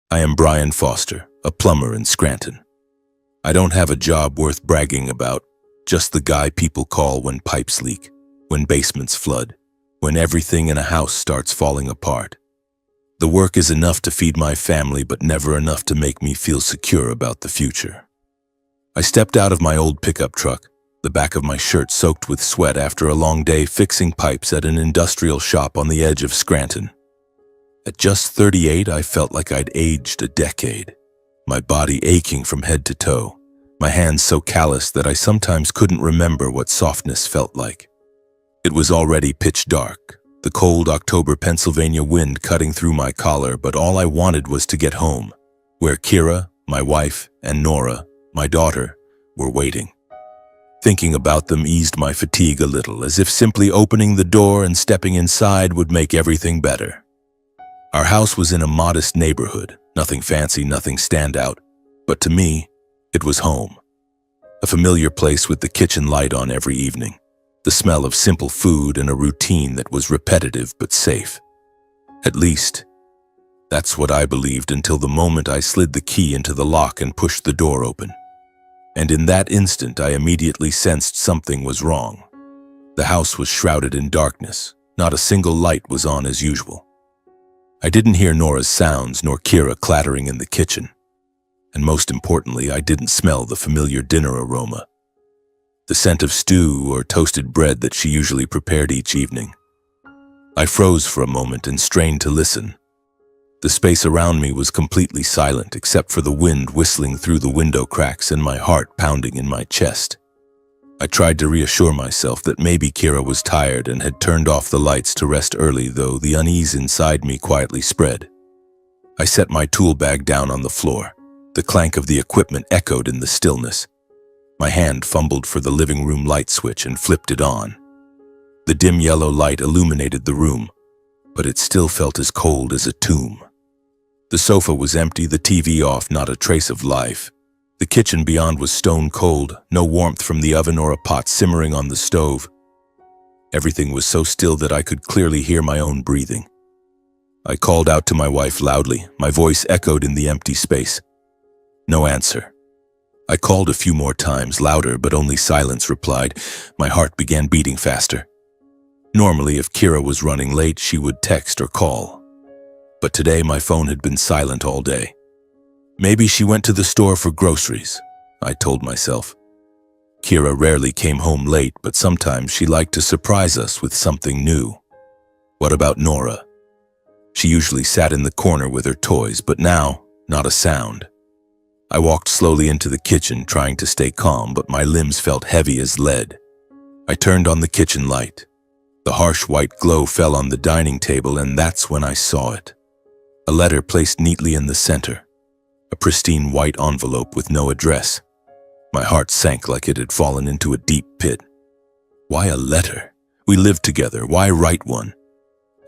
I am Brian Foster, a plumber in Scranton. I don't have a job worth bragging about, just the guy people call when pipes leak, when basements flood, when everything in a house starts falling apart. The work is enough to feed my family, but never enough to make me feel secure about the future. I stepped out of my old pickup truck, the back of my shirt soaked with sweat after a long day fixing pipes at an industrial shop on the edge of Scranton. At just 38, I felt like I'd aged a decade, my body aching from head to toe, my hands so calloused that I sometimes couldn't remember what softness felt like. It was already pitch dark, the cold October Pennsylvania wind cutting through my collar, but all I wanted was to get home, where Kira, my wife, and Nora, my daughter, were waiting. Thinking about them eased my fatigue a little, as if simply opening the door and stepping inside would make everything better. Our house was in a modest neighborhood, nothing fancy, nothing standout, but to me, it was home. A familiar place with the kitchen light on every evening, the smell of simple food and a routine that was repetitive but safe. At least, that's what I believed until the moment I slid the key into the lock and pushed the door open. And in that instant, I immediately sensed something was wrong. The house was shrouded in darkness. Not a single light was on as usual. I didn't hear Nora's sounds nor Kira clattering in the kitchen. And most importantly, I didn't smell the familiar dinner aroma, the scent of stew or toasted bread that she usually prepared each evening. I froze for a moment and strained to listen. The space around me was completely silent except for the wind whistling through the window cracks and my heart pounding in my chest. I tried to reassure myself that maybe Kira was tired and had turned off the lights to rest early, though the unease inside me quietly spread. I set my tool bag down on the floor. The clank of the equipment echoed in the stillness. My hand fumbled for the living room light switch and flipped it on. The dim yellow light illuminated the room, but it still felt as cold as a tomb. The sofa was empty, the TV off, not a trace of life. The kitchen beyond was stone cold, no warmth from the oven or a pot simmering on the stove. Everything was so still that I could clearly hear my own breathing. I called out to my wife loudly, my voice echoed in the empty space. No answer. I called a few more times, louder, but only silence replied. My heart began beating faster. Normally, if Kira was running late, she would text or call. But today, my phone had been silent all day. Maybe she went to the store for groceries, I told myself. Kira rarely came home late, but sometimes she liked to surprise us with something new. What about Nora? She usually sat in the corner with her toys, but now, not a sound. I walked slowly into the kitchen, trying to stay calm, but my limbs felt heavy as lead. I turned on the kitchen light. The harsh white glow fell on the dining table, and that's when I saw it. A letter placed neatly in the center. A pristine white envelope with no address. My heart sank like it had fallen into a deep pit. Why a letter? We lived together. Why write one?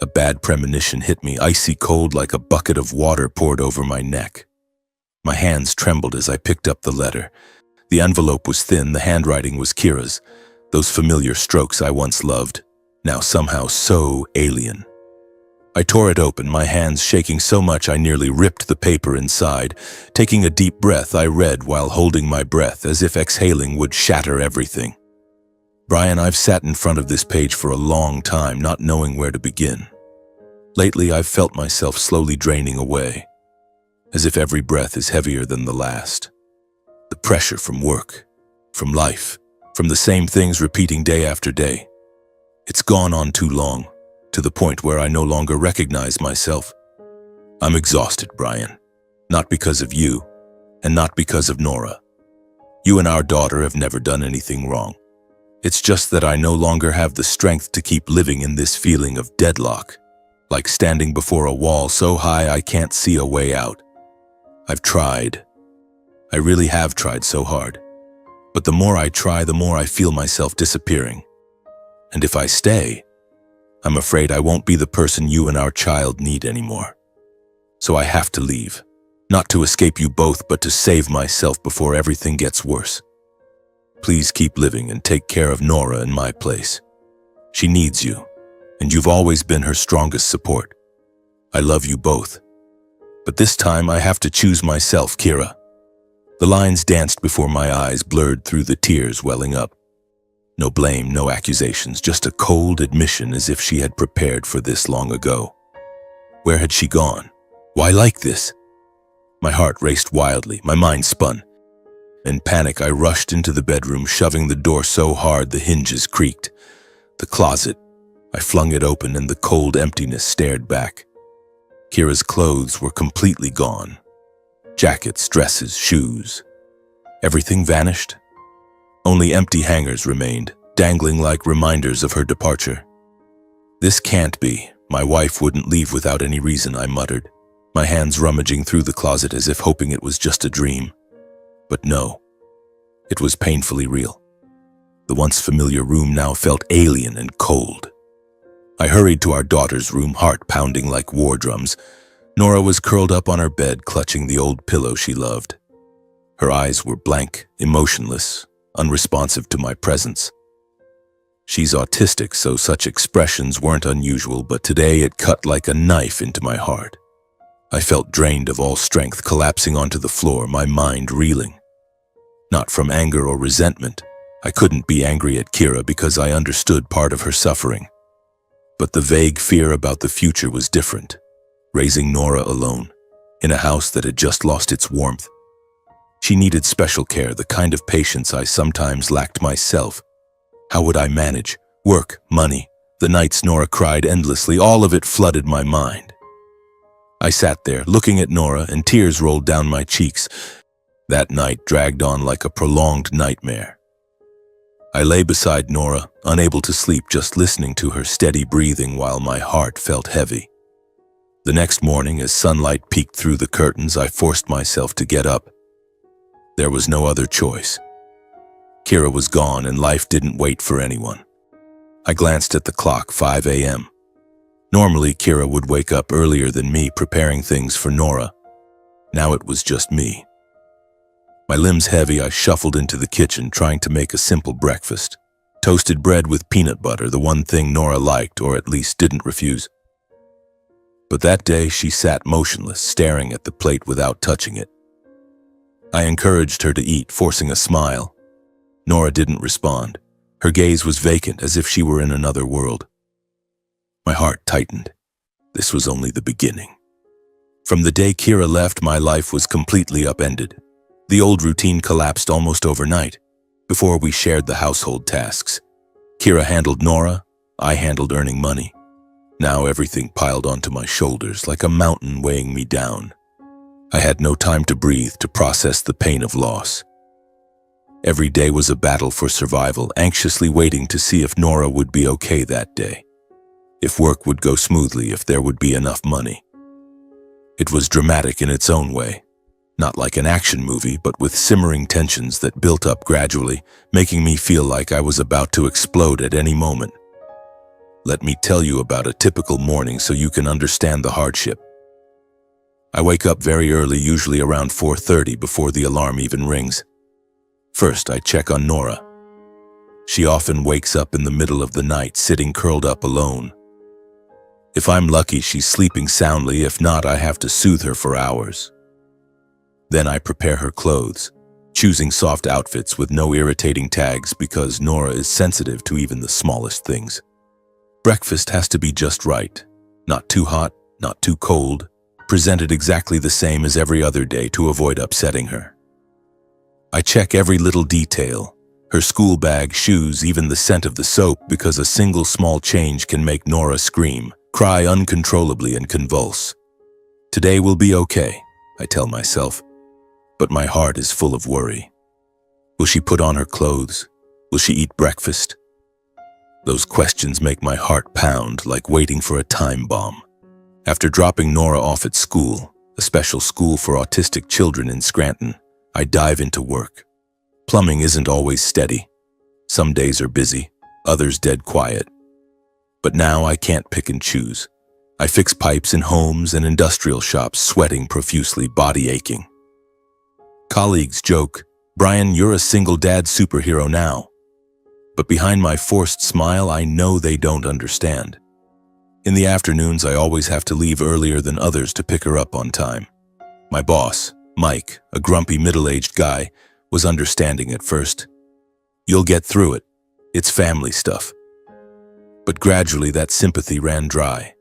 A bad premonition hit me, icy cold like a bucket of water poured over my neck. My hands trembled as I picked up the letter. The envelope was thin, the handwriting was Kira's. Those familiar strokes I once loved, now somehow so alien. I tore it open, my hands shaking so much I nearly ripped the paper inside. Taking a deep breath, I read while holding my breath, as if exhaling would shatter everything. Brian, I've sat in front of this page for a long time, not knowing where to begin. Lately, I've felt myself slowly draining away, as if every breath is heavier than the last. The pressure from work, from life, from the same things repeating day after day. It's gone on too long, to the point where I no longer recognize myself. I'm exhausted, Brian. Not because of you, and not because of Nora. You and our daughter have never done anything wrong. It's just that I no longer have the strength to keep living in this feeling of deadlock, like standing before a wall so high I can't see a way out. I've tried. I really have tried so hard. But the more I try, the more I feel myself disappearing. And if I stay, I'm afraid I won't be the person you and our child need anymore. So I have to leave, not to escape you both, but to save myself before everything gets worse. Please keep living and take care of Nora in my place. She needs you, and you've always been her strongest support. I love you both, But this time I have to choose myself, Kira. The lines danced before my eyes, blurred through the tears welling up. No blame, no accusations, just a cold admission as if she had prepared for this long ago. Where had she gone? Why like this? My heart raced wildly, my mind spun. In panic, I rushed into the bedroom, shoving the door so hard the hinges creaked. The closet. I flung it open and the cold emptiness stared back. Kira's clothes were completely gone. Jackets, dresses, shoes. Everything vanished. Only empty hangers remained, dangling like reminders of her departure. This can't be. My wife wouldn't leave without any reason, I muttered, my hands rummaging through the closet as if hoping it was just a dream. But no, it was painfully real. The once familiar room now felt alien and cold. I hurried to our daughter's room, heart pounding like war drums. Nora was curled up on her bed, clutching the old pillow she loved. Her eyes were blank, emotionless, unresponsive to my presence. She's autistic, so such expressions weren't unusual, but today it cut like a knife into my heart. I felt drained of all strength, collapsing onto the floor, my mind reeling. Not from anger or resentment. I couldn't be angry at Kira because I understood part of her suffering. But the vague fear about the future was different. Raising Nora alone, in a house that had just lost its warmth. She needed special care, the kind of patience I sometimes lacked myself. How would I manage? Work, money, the nights Nora cried endlessly, all of it flooded my mind. I sat there, looking at Nora, and tears rolled down my cheeks. That night dragged on like a prolonged nightmare. I lay beside Nora, unable to sleep, just listening to her steady breathing while my heart felt heavy. The next morning, as sunlight peeked through the curtains, I forced myself to get up. There was no other choice. Kira was gone and life didn't wait for anyone. I glanced at the clock, 5 a.m. Normally, Kira would wake up earlier than me, preparing things for Nora. Now it was just me. My limbs heavy, I shuffled into the kitchen, trying to make a simple breakfast. Toasted bread with peanut butter, the one thing Nora liked, or at least didn't refuse. But that day, she sat motionless, staring at the plate without touching it. I encouraged her to eat, forcing a smile. Nora didn't respond. Her gaze was vacant, as if she were in another world. My heart tightened. This was only the beginning. From the day Kira left, my life was completely upended. The old routine collapsed almost overnight. Before, we shared the household tasks. Kira handled Nora, I handled earning money. Now everything piled onto my shoulders like a mountain weighing me down. I had no time to breathe, to process the pain of loss. Every day was a battle for survival, anxiously waiting to see if Nora would be okay that day. If work would go smoothly, if there would be enough money. It was dramatic in its own way. Not like an action movie, but with simmering tensions that built up gradually, making me feel like I was about to explode at any moment. Let me tell you about a typical morning so you can understand the hardship. I wake up very early, usually around 4:30, before the alarm even rings. First, I check on Nora. She often wakes up in the middle of the night, sitting curled up alone. If I'm lucky, she's sleeping soundly. If not, I have to soothe her for hours. Then I prepare her clothes, choosing soft outfits with no irritating tags because Nora is sensitive to even the smallest things. Breakfast has to be just right, not too hot, not too cold, presented exactly the same as every other day to avoid upsetting her. I check every little detail, her school bag, shoes, even the scent of the soap, because a single small change can make Nora scream, cry uncontrollably, and convulse. Today will be okay, I tell myself, but my heart is full of worry. Will she put on her clothes? Will she eat breakfast? Those questions make my heart pound like waiting for a time bomb. After dropping Nora off at school, a special school for autistic children in Scranton, I dive into work. Plumbing isn't always steady. Some days are busy, others dead quiet. But now I can't pick and choose. I fix pipes in homes and industrial shops, sweating profusely, body aching. Colleagues joke, "Brian, you're a single dad superhero now." But behind my forced smile, I know they don't understand. In the afternoons, I always have to leave earlier than others to pick her up on time. My boss, Mike, a grumpy middle-aged guy, was understanding at first. "You'll get through it. It's family stuff." But gradually that sympathy ran dry.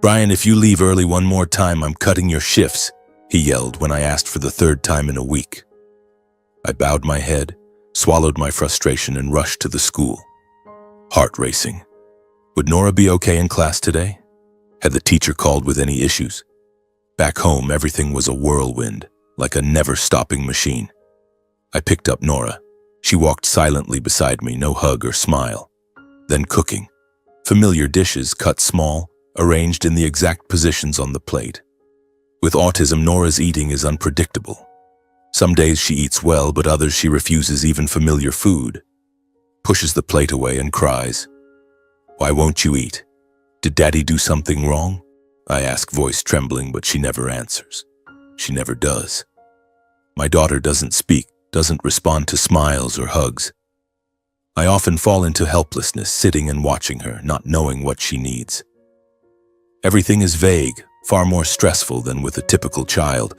"Brian, if you leave early one more time, I'm cutting your shifts," he yelled when I asked for the third time in a week. I bowed my head, swallowed my frustration, and rushed to the school. Heart racing. Would Nora be okay in class today? Had the teacher called with any issues? Back home, everything was a whirlwind, like a never-stopping machine. I picked up Nora. She walked silently beside me, no hug or smile. Then cooking. Familiar dishes cut small, arranged in the exact positions on the plate. With autism, Nora's eating is unpredictable. Some days she eats well, but others she refuses even familiar food. Pushes the plate away and cries. "Why won't you eat? Did Daddy do something wrong?" I ask, voice trembling, but she never answers. She never does. My daughter doesn't speak, doesn't respond to smiles or hugs. I often fall into helplessness, sitting and watching her, not knowing what she needs. Everything is vague, far more stressful than with a typical child.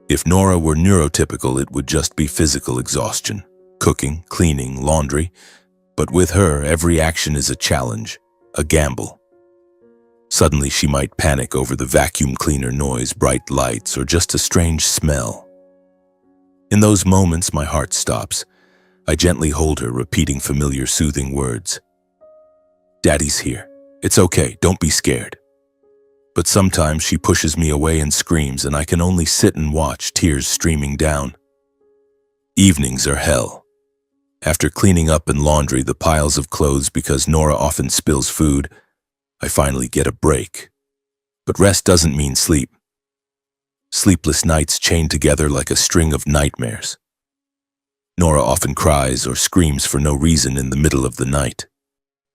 If Nora were neurotypical, it would just be physical exhaustion, cooking, cleaning, laundry. But with her, every action is a challenge, a gamble. Suddenly she might panic over the vacuum cleaner noise, bright lights, or just a strange smell. In those moments, my heart stops. I gently hold her, repeating familiar, soothing words. "Daddy's here. It's okay, don't be scared." But sometimes she pushes me away and screams, and I can only sit and watch, tears streaming down. Evenings are hell. After cleaning up and laundry the piles of clothes because Nora often spills food, I finally get a break. But rest doesn't mean sleep. Sleepless nights chain together like a string of nightmares. Nora often cries or screams for no reason in the middle of the night.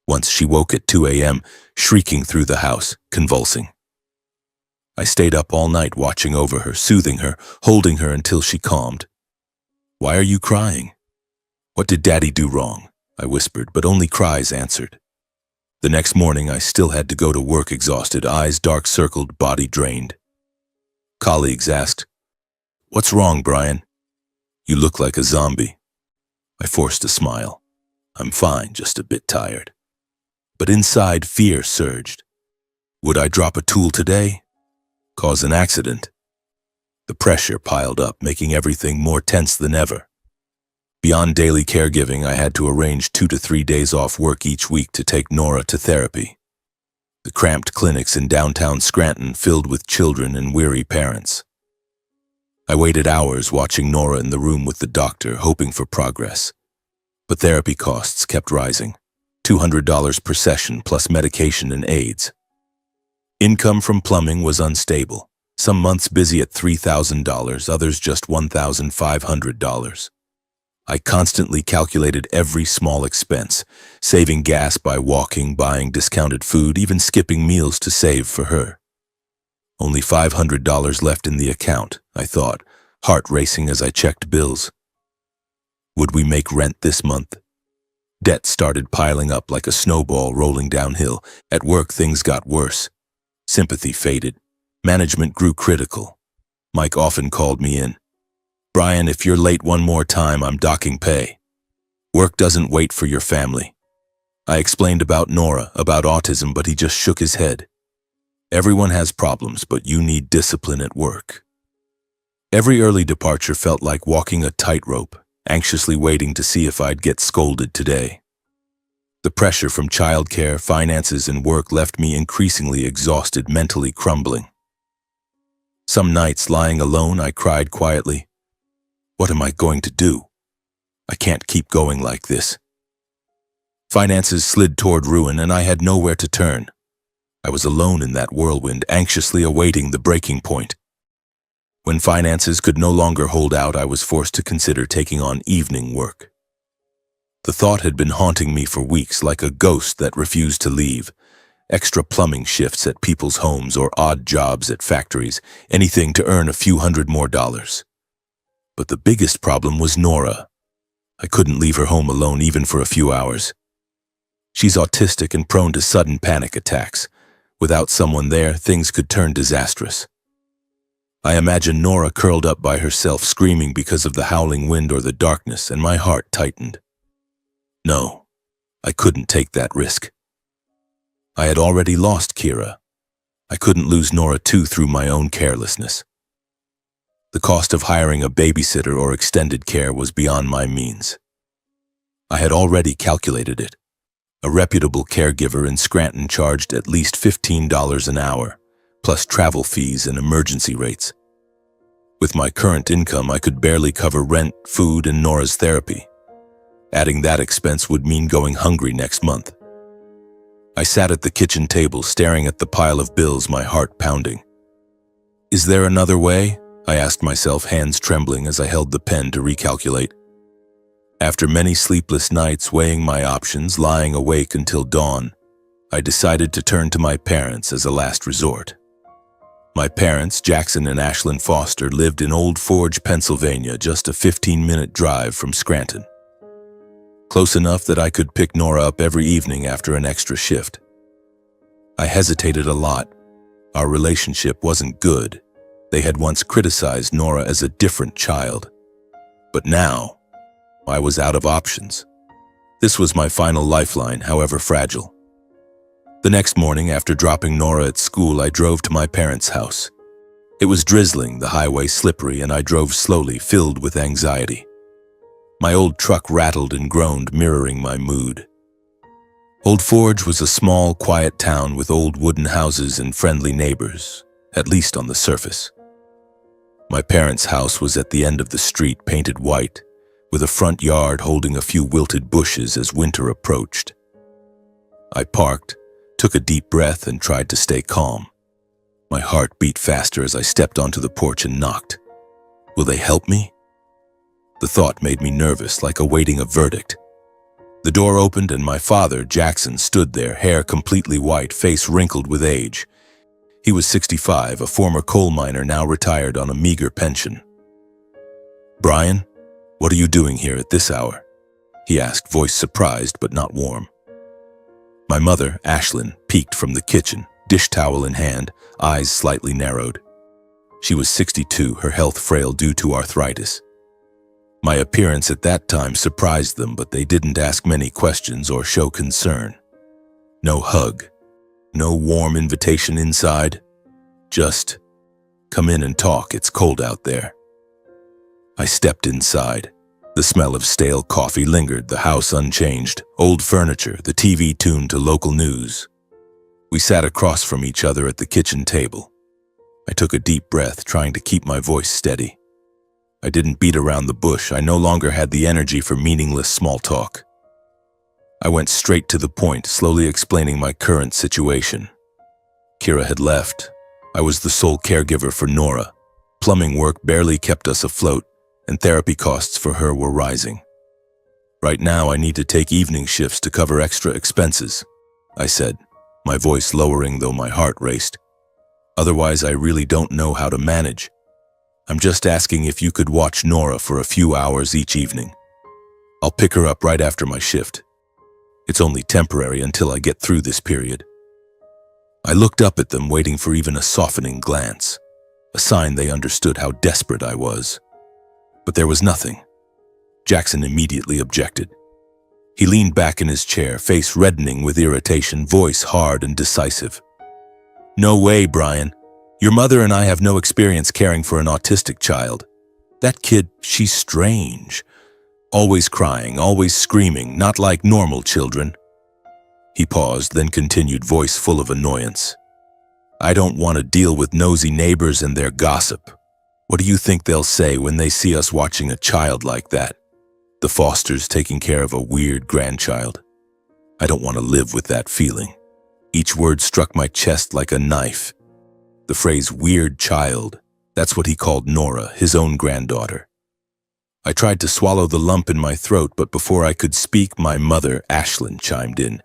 Once she woke at 2 a.m., shrieking through the house, convulsing. I stayed up all night watching over her, soothing her, holding her until she calmed. "Why are you crying?" "What did Daddy do wrong?" I whispered, but only cries answered. The next morning, I still had to go to work exhausted, eyes dark-circled, body drained. Colleagues asked, "What's wrong, Brian?" "You look like a zombie." I forced a smile. "I'm fine, just a bit tired." But inside, fear surged. Would I drop a tool today? Cause an accident? The pressure piled up, making everything more tense than ever. Beyond daily caregiving, I had to arrange 2 to 3 days off work each week to take Nora to therapy. The cramped clinics in downtown Scranton filled with children and weary parents. I waited hours watching Nora in the room with the doctor, hoping for progress. But therapy costs kept rising. $200 per session plus medication and aids. Income from plumbing was unstable. Some months busy at $3,000, others just $1,500. I constantly calculated every small expense, saving gas by walking, buying discounted food, even skipping meals to save for her. Only $500 left in the account, I thought, heart racing as I checked bills. Would we make rent this month? Debt started piling up like a snowball rolling downhill. At work, things got worse. Sympathy faded. Management grew critical. Mike often called me in. "Brian, if you're late one more time, I'm docking pay. Work doesn't wait for your family." I explained about Nora, about autism, but he just shook his head. "Everyone has problems, but you need discipline at work." Every early departure felt like walking a tightrope, anxiously waiting to see if I'd get scolded today. The pressure from childcare, finances, and work left me increasingly exhausted, mentally crumbling. Some nights, lying alone, I cried quietly. What am I going to do? I can't keep going like this. Finances slid toward ruin, and I had nowhere to turn. I was alone in that whirlwind, anxiously awaiting the breaking point. When finances could no longer hold out, I was forced to consider taking on evening work. The thought had been haunting me for weeks, like a ghost that refused to leave. Extra plumbing shifts at people's homes or odd jobs at factories, anything to earn a few $100 more. But the biggest problem was Nora. I couldn't leave her home alone even for a few hours. She's autistic and prone to sudden panic attacks. Without someone there, things could turn disastrous. I imagine Nora curled up by herself screaming because of the howling wind or the darkness, and my heart tightened. No, I couldn't take that risk. I had already lost Kira. I couldn't lose Nora too through my own carelessness. The cost of hiring a babysitter or extended care was beyond my means. I had already calculated it. A reputable caregiver in Scranton charged at least $15 an hour, plus travel fees and emergency rates. With my current income, I could barely cover rent, food, and Nora's therapy. Adding that expense would mean going hungry next month. I sat at the kitchen table staring at the pile of bills, my heart pounding. Is there another way? I asked myself, hands trembling as I held the pen to recalculate. After many sleepless nights weighing my options, lying awake until dawn, I decided to turn to my parents as a last resort. My parents, Jackson and Ashlyn Foster, lived in Old Forge, Pennsylvania, just a 15-minute drive from Scranton. Close enough that I could pick Nora up every evening after an extra shift. I hesitated a lot. Our relationship wasn't good. They had once criticized Nora as a different child. But now, I was out of options. This was my final lifeline, however fragile. The next morning, after dropping Nora at school, I drove to my parents' house. It was drizzling, the highway slippery, and I drove slowly, filled with anxiety. My old truck rattled and groaned, mirroring my mood. Old Forge was a small, quiet town with old wooden houses and friendly neighbors, at least on the surface. My parents' house was at the end of the street, painted white, with a front yard holding a few wilted bushes as winter approached. I parked, took a deep breath, and tried to stay calm. My heart beat faster as I stepped onto the porch and knocked. Will they help me? The thought made me nervous, like awaiting a verdict. The door opened and my father, Jackson, stood there, hair completely white, face wrinkled with age. He was 65, a former coal miner now retired on a meager pension. "Brian, what are you doing here at this hour?" he asked, voice surprised but not warm. My mother, Ashlyn, peeked from the kitchen, dish towel in hand, eyes slightly narrowed. She was 62, her health frail due to arthritis. My appearance at that time surprised them, but they didn't ask many questions or show concern. No hug, no warm invitation inside. Just, "Come in and talk, it's cold out there." I stepped inside. The smell of stale coffee lingered, the house unchanged, old furniture, the TV tuned to local news. We sat across from each other at the kitchen table. I took a deep breath, trying to keep my voice steady. I didn't beat around the bush. I no longer had the energy for meaningless small talk. I went straight to the point, slowly explaining my current situation. Kira had left. I was the sole caregiver for Nora. Plumbing work barely kept us afloat, and therapy costs for her were rising. Right now, I need to take evening shifts to cover extra expenses, I said, my voice lowering though my heart raced. Otherwise, I really don't know how to manage. I'm just asking if you could watch Nora for a few hours each evening. I'll pick her up right after my shift. It's only temporary until I get through this period. I looked up at them, waiting for even a softening glance, a sign they understood how desperate I was. But there was nothing. Jackson immediately objected. He leaned back in his chair, face reddening with irritation, voice hard and decisive. "No way, Brian. Your mother and I have no experience caring for an autistic child. That kid, she's strange. Always crying, always screaming, not like normal children." He paused, then continued, voice full of annoyance. "I don't want to deal with nosy neighbors and their gossip. What do you think they'll say when they see us watching a child like that? The Fosters taking care of a weird grandchild. I don't want to live with that feeling." Each word struck my chest like a knife. The phrase "weird child," that's what he called Nora, his own granddaughter. I tried to swallow the lump in my throat, but before I could speak, my mother, Ashlyn, chimed in.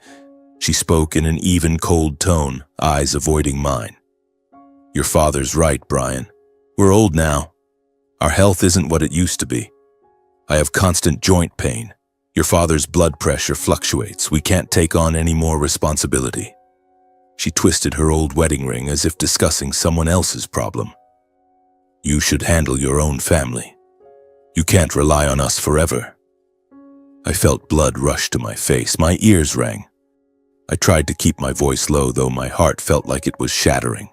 She spoke in an even, cold tone, eyes avoiding mine. "Your father's right, Brian. We're old now. Our health isn't what it used to be. I have constant joint pain. Your father's blood pressure fluctuates. We can't take on any more responsibility." She twisted her old wedding ring as if discussing someone else's problem. You should handle your own family. You can't rely on us forever." I felt blood rush to my face. My ears rang. I tried to keep my voice low, though my heart felt like it was shattering.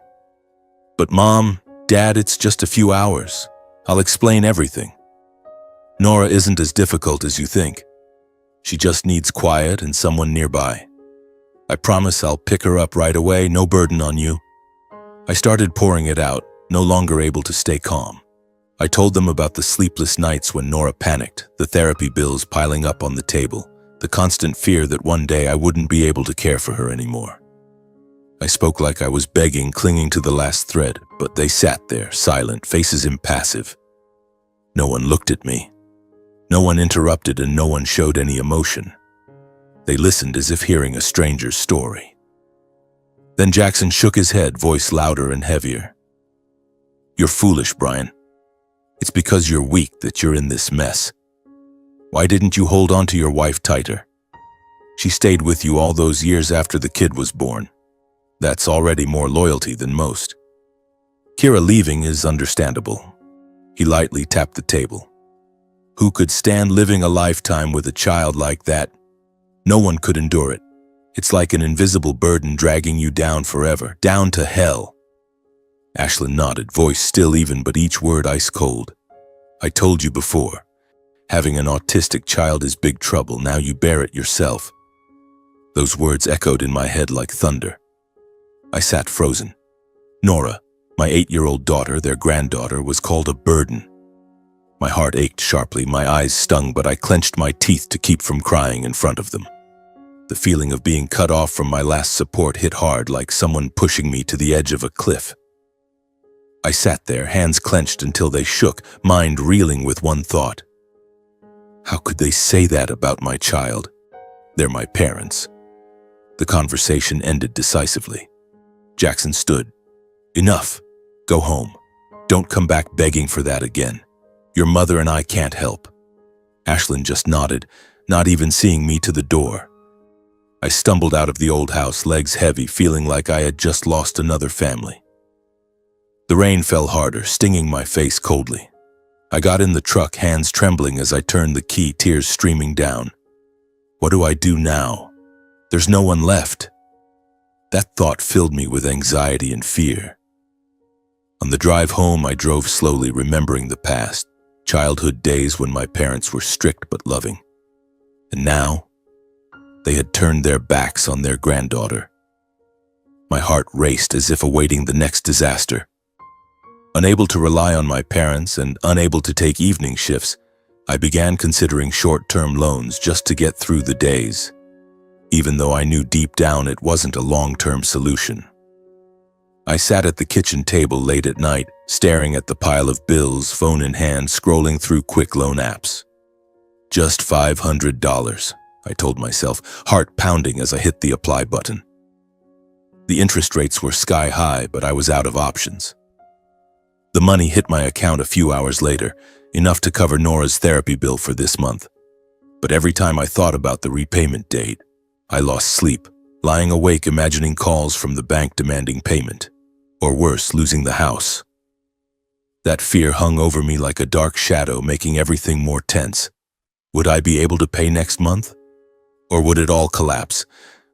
"But Mom, Dad, it's just a few hours. I'll explain everything. Nora isn't as difficult as you think. She just needs quiet and someone nearby. I promise I'll pick her up right away, no burden on you." I started pouring it out, no longer able to stay calm. I told them about the sleepless nights when Nora panicked, the therapy bills piling up on the table, the constant fear that one day I wouldn't be able to care for her anymore. I spoke like I was begging, clinging to the last thread, but they sat there, silent, faces impassive. No one looked at me. No one interrupted, and no one showed any emotion. They listened as if hearing a stranger's story. Then Jackson shook his head, voice louder and heavier. "You're foolish, Brian. It's because you're weak that you're in this mess. Why didn't you hold on to your wife tighter? She stayed with you all those years after the kid was born. That's already more loyalty than most. Kira leaving is understandable." He lightly tapped the table. "Who could stand living a lifetime with a child like that? No one could endure it. It's like an invisible burden dragging you down forever, down to hell." Ashlyn nodded, voice still even, but each word ice cold. "I told you before. Having an autistic child is big trouble. Now you bear it yourself." Those words echoed in my head like thunder. I sat frozen. Nora, my 8-year-old daughter, their granddaughter, was called a burden. My heart ached sharply, my eyes stung, but I clenched my teeth to keep from crying in front of them. The feeling of being cut off from my last support hit hard, like someone pushing me to the edge of a cliff. I sat there, hands clenched until they shook, mind reeling with one thought. How could they say that about my child? They're my parents. The conversation ended decisively. Jackson stood. "Enough. Go home. Don't come back begging for that again. Your mother and I can't help." Ashlyn just nodded, not even seeing me to the door. I stumbled out of the old house, legs heavy, feeling like I had just lost another family. The rain fell harder, stinging my face coldly. I got in the truck, hands trembling as I turned the key, tears streaming down. What do I do now? There's no one left. That thought filled me with anxiety and fear. On the drive home, I drove slowly, remembering the past, childhood days when my parents were strict but loving. And now, they had turned their backs on their granddaughter. My heart raced as if awaiting the next disaster. Unable to rely on my parents and unable to take evening shifts, I began considering short-term loans just to get through the days, even though I knew deep down it wasn't a long-term solution. I sat at the kitchen table late at night, staring at the pile of bills, phone in hand, scrolling through quick loan apps. Just $500, I told myself, heart pounding as I hit the apply button. The interest rates were sky high, but I was out of options. The money hit my account a few hours later, enough to cover Nora's therapy bill for this month. But every time I thought about the repayment date, I lost sleep, lying awake imagining calls from the bank demanding payment, or worse, losing the house. That fear hung over me like a dark shadow, making everything more tense. Would I be able to pay next month? Or would it all collapse?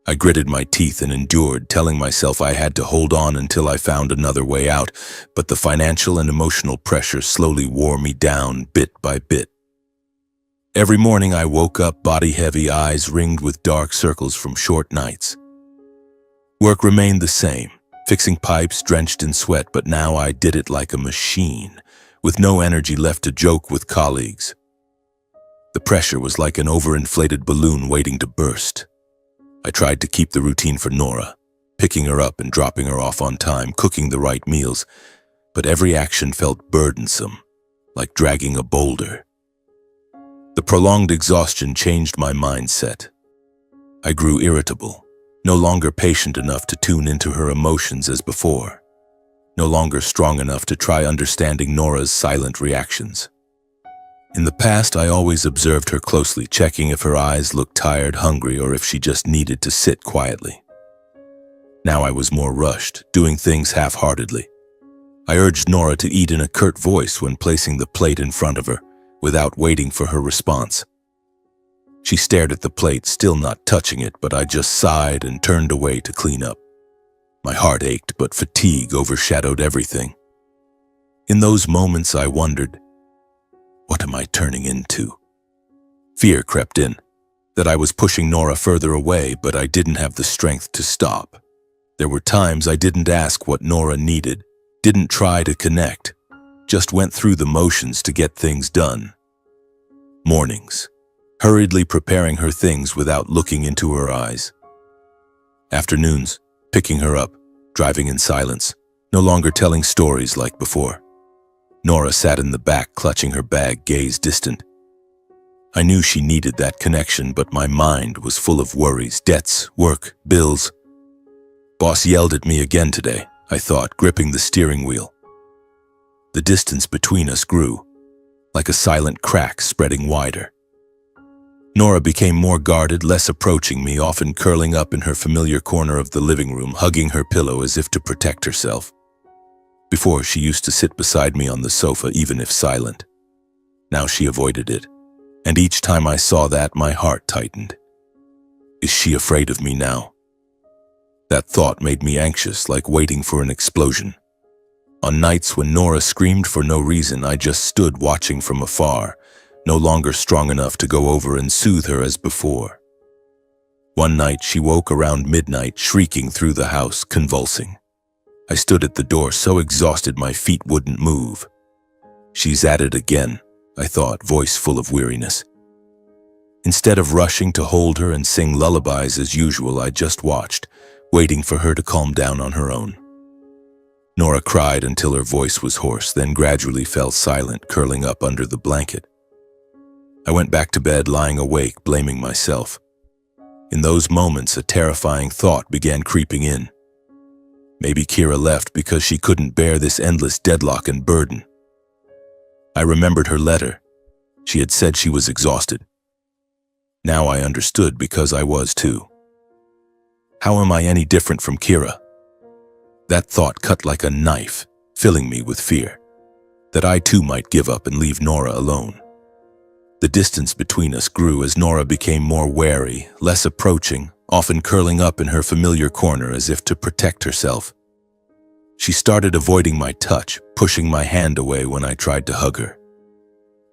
I gritted my teeth and endured, telling myself I had to hold on until I found another way out, but the financial and emotional pressure slowly wore me down bit by bit. Every morning I woke up body heavy, eyes ringed with dark circles from short nights. Work remained the same, fixing pipes drenched in sweat, but now I did it like a machine, with no energy left to joke with colleagues. The pressure was like an overinflated balloon waiting to burst. I tried to keep the routine for Nora, picking her up and dropping her off on time, cooking the right meals, but every action felt burdensome, like dragging a boulder. The prolonged exhaustion changed my mindset. I grew irritable, no longer patient enough to tune into her emotions as before, no longer strong enough to try understanding Nora's silent reactions. In the past, I always observed her closely, checking if her eyes looked tired, hungry, or if she just needed to sit quietly. Now I was more rushed, doing things half-heartedly. I urged Nora to eat in a curt voice when placing the plate in front of her, without waiting for her response. She stared at the plate, still not touching it, but I just sighed and turned away to clean up. My heart ached, but fatigue overshadowed everything. In those moments, I wondered, what am I turning into? Fear crept in, that I was pushing Nora further away, but I didn't have the strength to stop. There were times I didn't ask what Nora needed, didn't try to connect, just went through the motions to get things done. Mornings, hurriedly preparing her things without looking into her eyes. Afternoons, picking her up, driving in silence, no longer telling stories like before. Nora sat in the back, clutching her bag, gaze distant. I knew she needed that connection, but my mind was full of worries, debts, work, bills. Boss yelled at me again today, I thought, gripping the steering wheel. The distance between us grew, like a silent crack spreading wider. Nora became more guarded, less approaching me, often curling up in her familiar corner of the living room, hugging her pillow as if to protect herself. Before, she used to sit beside me on the sofa, even if silent. Now she avoided it, and each time I saw that, my heart tightened. Is she afraid of me now? That thought made me anxious, like waiting for an explosion. On nights when Nora screamed for no reason, I just stood watching from afar, no longer strong enough to go over and soothe her as before. One night she woke around midnight, shrieking through the house, convulsing. I stood at the door, so exhausted my feet wouldn't move. She's at it again, I thought, voice full of weariness. Instead of rushing to hold her and sing lullabies as usual, I just watched, waiting for her to calm down on her own. Nora cried until her voice was hoarse, then gradually fell silent, curling up under the blanket. I went back to bed, lying awake, blaming myself. In those moments, a terrifying thought began creeping in. Maybe Kira left because she couldn't bear this endless deadlock and burden. I remembered her letter. She had said she was exhausted. Now I understood, because I was too. How am I any different from Kira? That thought cut like a knife, filling me with fear, that I too might give up and leave Nora alone. The distance between us grew as Nora became more wary, less approaching, often curling up in her familiar corner as if to protect herself. She started avoiding my touch, pushing my hand away when I tried to hug her.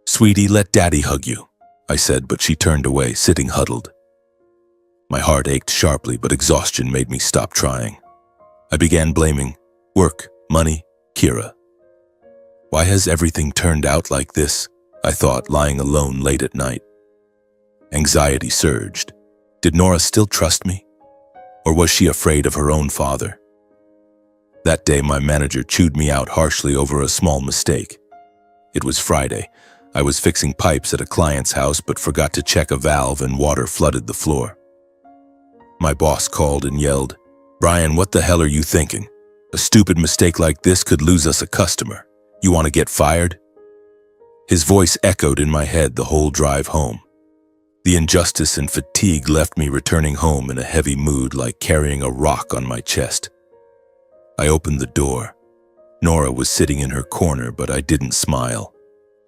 "Sweetie, let Daddy hug you," I said, but she turned away, sitting huddled. My heart ached sharply, but exhaustion made me stop trying. I began blaming work, money, Kira. Why has everything turned out like this? I thought, lying alone late at night. Anxiety surged. Did Nora still trust me? Or was she afraid of her own father? That day, my manager chewed me out harshly over a small mistake. It was Friday. I was fixing pipes at a client's house but forgot to check a valve, and water flooded the floor. My boss called and yelled, "Brian, what the hell are you thinking? A stupid mistake like this could lose us a customer. You want to get fired?" His voice echoed in my head the whole drive home. The injustice and fatigue left me returning home in a heavy mood, like carrying a rock on my chest. I opened the door. Nora was sitting in her corner, but I didn't smile,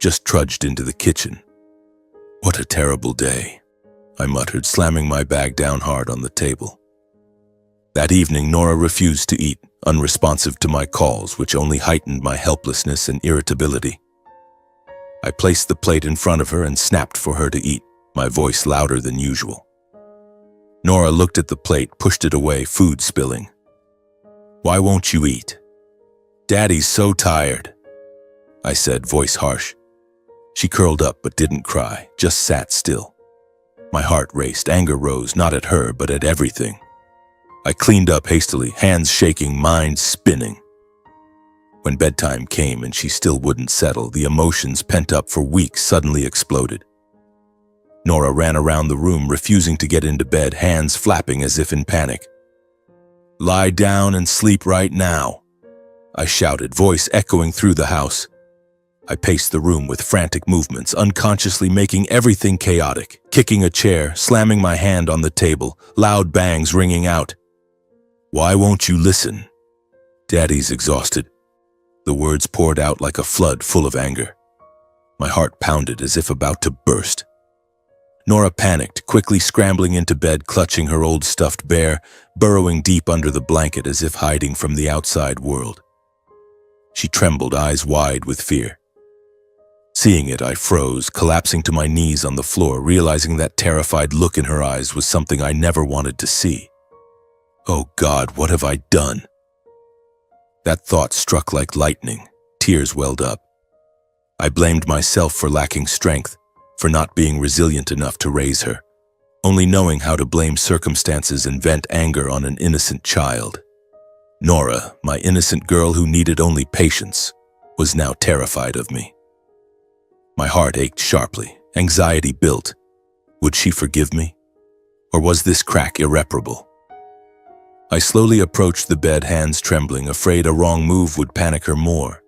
just trudged into the kitchen. "What a terrible day," I muttered, slamming my bag down hard on the table. That evening, Nora refused to eat, unresponsive to my calls, which only heightened my helplessness and irritability. I placed the plate in front of her and snapped for her to eat, my voice louder than usual. Nora looked at the plate, pushed it away, food spilling. "Why won't you eat?" "Daddy's so tired," I said, voice harsh. She curled up but didn't cry, just sat still. My heart raced, anger rose, not at her but at everything. I cleaned up hastily, hands shaking, mind spinning. When bedtime came and she still wouldn't settle, the emotions pent up for weeks suddenly exploded. Nora ran around the room, refusing to get into bed, hands flapping as if in panic. "Lie down and sleep right now," I shouted, voice echoing through the house. I paced the room with frantic movements, unconsciously making everything chaotic, kicking a chair, slamming my hand on the table, loud bangs ringing out. "Why won't you listen?" "Daddy's exhausted." The words poured out like a flood full of anger. My heart pounded as if about to burst. Nora panicked, quickly scrambling into bed, clutching her old stuffed bear, burrowing deep under the blanket as if hiding from the outside world. She trembled, eyes wide with fear. Seeing it, I froze, collapsing to my knees on the floor, realizing that terrified look in her eyes was something I never wanted to see. Oh God, what have I done? That thought struck like lightning. Tears welled up. I blamed myself for lacking strength, for not being resilient enough to raise her, only knowing how to blame circumstances and vent anger on an innocent child. Nora, my innocent girl who needed only patience, was now terrified of me. My heart ached sharply, anxiety built. Would she forgive me? Or was this crack irreparable? I slowly approached the bed, hands trembling, afraid a wrong move would panic her more.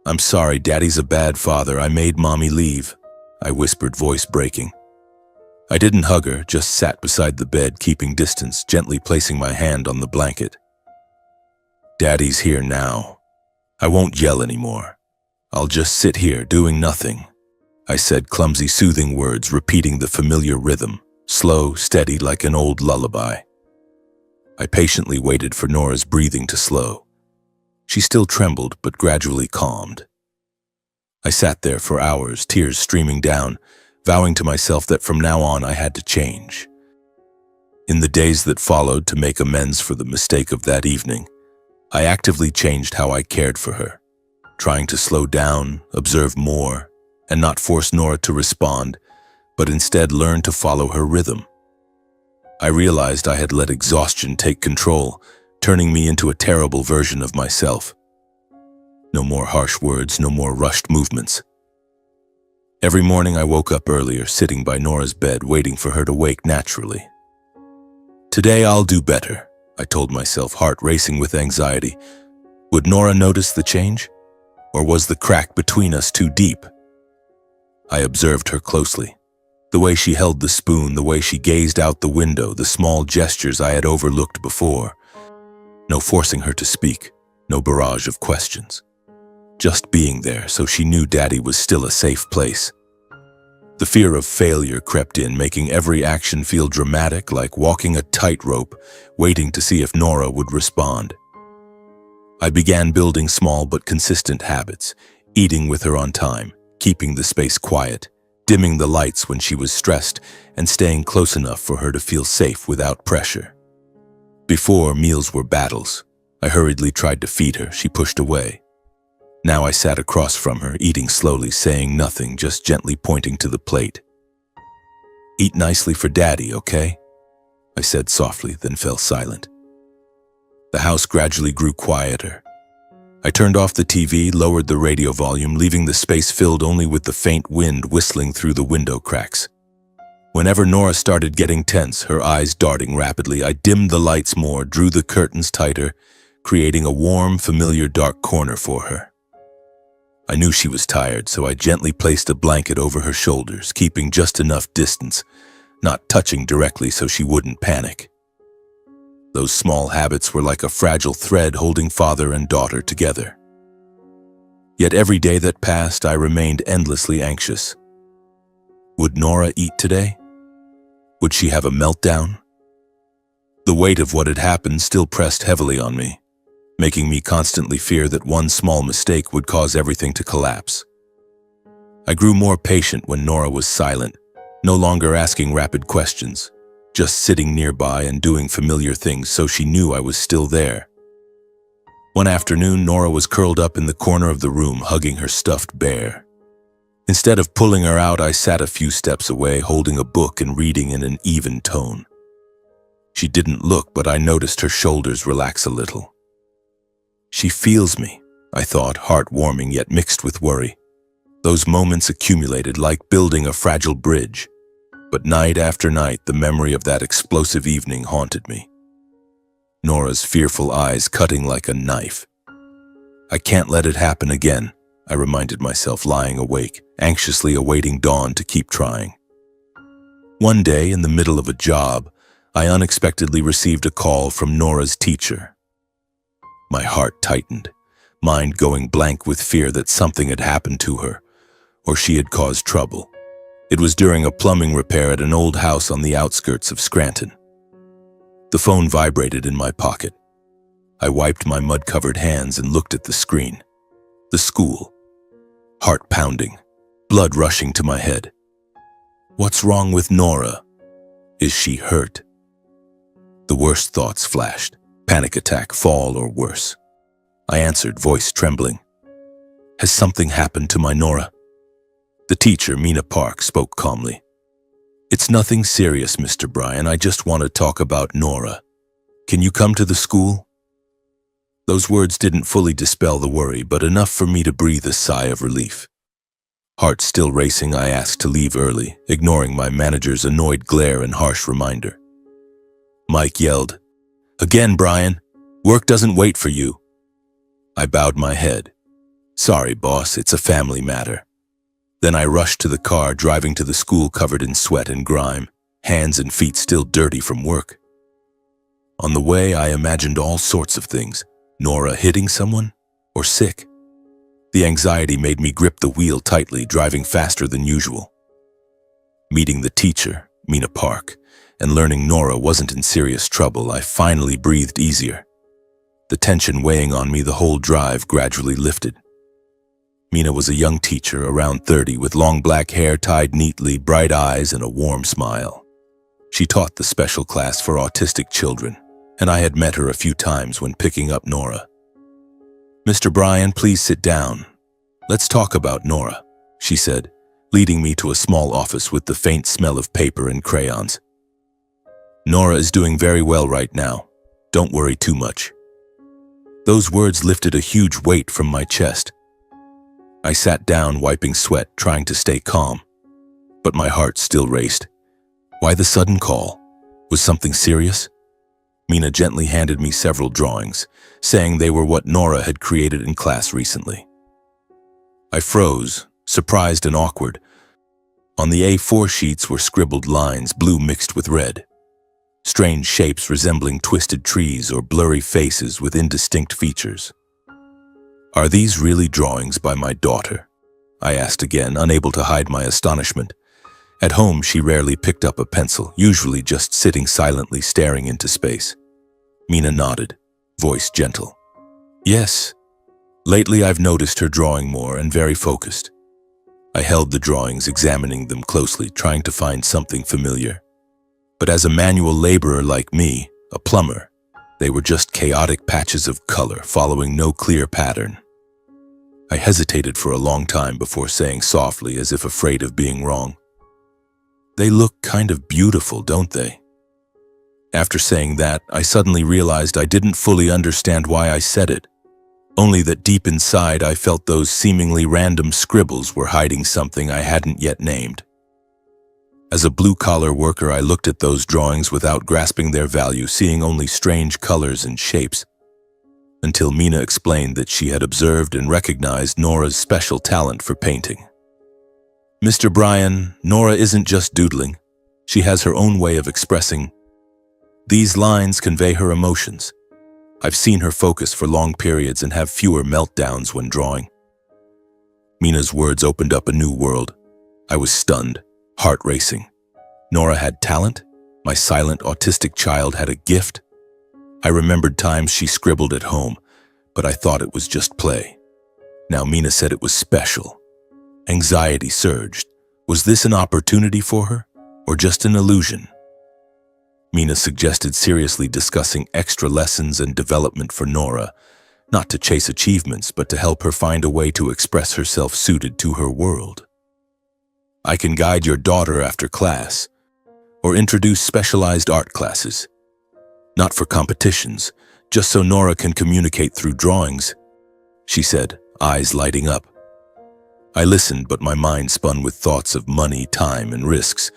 "I'm sorry, Daddy's a bad father. I made Mommy leave," I whispered, voice breaking. I didn't hug her, just sat beside the bed, keeping distance, gently placing my hand on the blanket. "Daddy's here now. I won't yell anymore. I'll just sit here doing nothing," I said, clumsy, soothing words, repeating the familiar rhythm, slow, steady, like an old lullaby. I patiently waited for Nora's breathing to slow. She still trembled, but gradually calmed. I sat there for hours, tears streaming down, vowing to myself that from now on I had to change. In the days that followed, to make amends for the mistake of that evening, I actively changed how I cared for her, trying to slow down, observe more, and not force Nora to respond, but instead learn to follow her rhythm. I realized I had let exhaustion take control, turning me into a terrible version of myself. No more harsh words, no more rushed movements. Every morning I woke up earlier, sitting by Nora's bed, waiting for her to wake naturally. "Today I'll do better," I told myself, heart racing with anxiety. Would Nora notice the change? Or was the crack between us too deep? I observed her closely. The way she held the spoon, the way she gazed out the window, the small gestures I had overlooked before. No forcing her to speak, no barrage of questions. Just being there so she knew Daddy was still a safe place. The fear of failure crept in, making every action feel dramatic, like walking a tightrope, waiting to see if Nora would respond. I began building small but consistent habits, eating with her on time, keeping the space quiet, dimming the lights when she was stressed, and staying close enough for her to feel safe without pressure. Before, meals were battles. I hurriedly tried to feed her. She pushed away. Now I sat across from her, eating slowly, saying nothing, just gently pointing to the plate. "Eat nicely for Daddy, okay?" I said softly, then fell silent. The house gradually grew quieter. I turned off the TV, lowered the radio volume, leaving the space filled only with the faint wind whistling through the window cracks. Whenever Nora started getting tense, her eyes darting rapidly, I dimmed the lights more, drew the curtains tighter, creating a warm, familiar dark corner for her. I knew she was tired, so I gently placed a blanket over her shoulders, keeping just enough distance, not touching directly so she wouldn't panic. Those small habits were like a fragile thread holding father and daughter together. Yet every day that passed, I remained endlessly anxious. Would Nora eat today? Would she have a meltdown? The weight of what had happened still pressed heavily on me, making me constantly fear that one small mistake would cause everything to collapse. I grew more patient when Nora was silent, no longer asking rapid questions, just sitting nearby and doing familiar things so she knew I was still there. One afternoon, Nora was curled up in the corner of the room, hugging her stuffed bear. Instead of pulling her out, I sat a few steps away, holding a book and reading in an even tone. She didn't look, but I noticed her shoulders relax a little. She feels me, I thought, heart-warming yet mixed with worry. Those moments accumulated like building a fragile bridge. But night after night, the memory of that explosive evening haunted me. Nora's fearful eyes cutting like a knife. I can't let it happen again, I reminded myself, lying awake, anxiously awaiting dawn to keep trying. One day, in the middle of a job, I unexpectedly received a call from Nora's teacher. My heart tightened. mind going blank with fear that something had happened to her, or she had caused trouble. It was during a plumbing repair at an old house on the outskirts of Scranton. The phone vibrated in my pocket. I wiped my mud-covered hands and looked at the screen. The school. Heart pounding, blood rushing to my head. What's wrong with Nora? Is she hurt? The worst thoughts flashed. Panic attack, fall, or worse. I answered, voice trembling. Has something happened to my Nora? The teacher, Mina Park, spoke calmly. It's nothing serious, Mr. Bryan. I just want to talk about Nora. Can you come to the school? Those words didn't fully dispel the worry, but enough for me to breathe a sigh of relief. Heart still racing, I asked to leave early, ignoring my manager's annoyed glare and harsh reminder. Mike yelled, Again, Bryan. Work doesn't wait for you. I bowed my head. Sorry, boss, it's a family matter. Then I rushed to the car, driving to the school covered in sweat and grime, hands and feet still dirty from work. On the way, I imagined all sorts of things. Nora hitting someone, or sick. The anxiety made me grip the wheel tightly, driving faster than usual. Meeting the teacher, Mina Park, and learning Nora wasn't in serious trouble, I finally breathed easier. The tension weighing on me the whole drive gradually lifted. Mina was a young teacher, around 30, with long black hair tied neatly, bright eyes, and a warm smile. She taught the special class for autistic children, and I had met her a few times when picking up Nora. Mr. Bryan, please sit down. Let's talk about Nora, she said, leading me to a small office with the faint smell of paper and crayons. Nora is doing very well right now. Don't worry too much. Those words lifted a huge weight from my chest. I sat down, wiping sweat, trying to stay calm. But my heart still raced. Why the sudden call? Was something serious? Mina gently handed me several drawings, saying they were what Nora had created in class recently. I froze, surprised and awkward. On the A4 sheets were scribbled lines, blue mixed with red. Strange shapes resembling twisted trees or blurry faces with indistinct features. Are these really drawings by my daughter? I asked again, unable to hide my astonishment. At home, she rarely picked up a pencil, usually just sitting silently staring into space. Mina nodded, voice gentle. Yes. Lately, I've noticed her drawing more and very focused. I held the drawings, examining them closely, trying to find something familiar. But as a manual laborer like me, a plumber, they were just chaotic patches of color following no clear pattern. I hesitated for a long time before saying softly, as if afraid of being wrong. They look kind of beautiful, don't they? After saying that, I suddenly realized I didn't fully understand why I said it, only that deep inside I felt those seemingly random scribbles were hiding something I hadn't yet named. As a blue-collar worker, I looked at those drawings without grasping their value, seeing only strange colors and shapes, until Mina explained that she had observed and recognized Nora's special talent for painting. Mr. Bryan, Nora isn't just doodling. She has her own way of expressing. These lines convey her emotions. I've seen her focus for long periods and have fewer meltdowns when drawing. Mina's words opened up a new world. I was stunned, heart racing. Nora had talent? My silent autistic child had a gift? I remembered times she scribbled at home, but I thought it was just play. Now Mina said it was special. Anxiety surged. Was this an opportunity for her, or just an illusion? Mina suggested seriously discussing extra lessons and development for Nora, not to chase achievements, but to help her find a way to express herself suited to her world. I can guide your daughter after class, or introduce specialized art classes. Not for competitions, just so Nora can communicate through drawings, she said, eyes lighting up. I listened, but my mind spun with thoughts of money, time, and risks.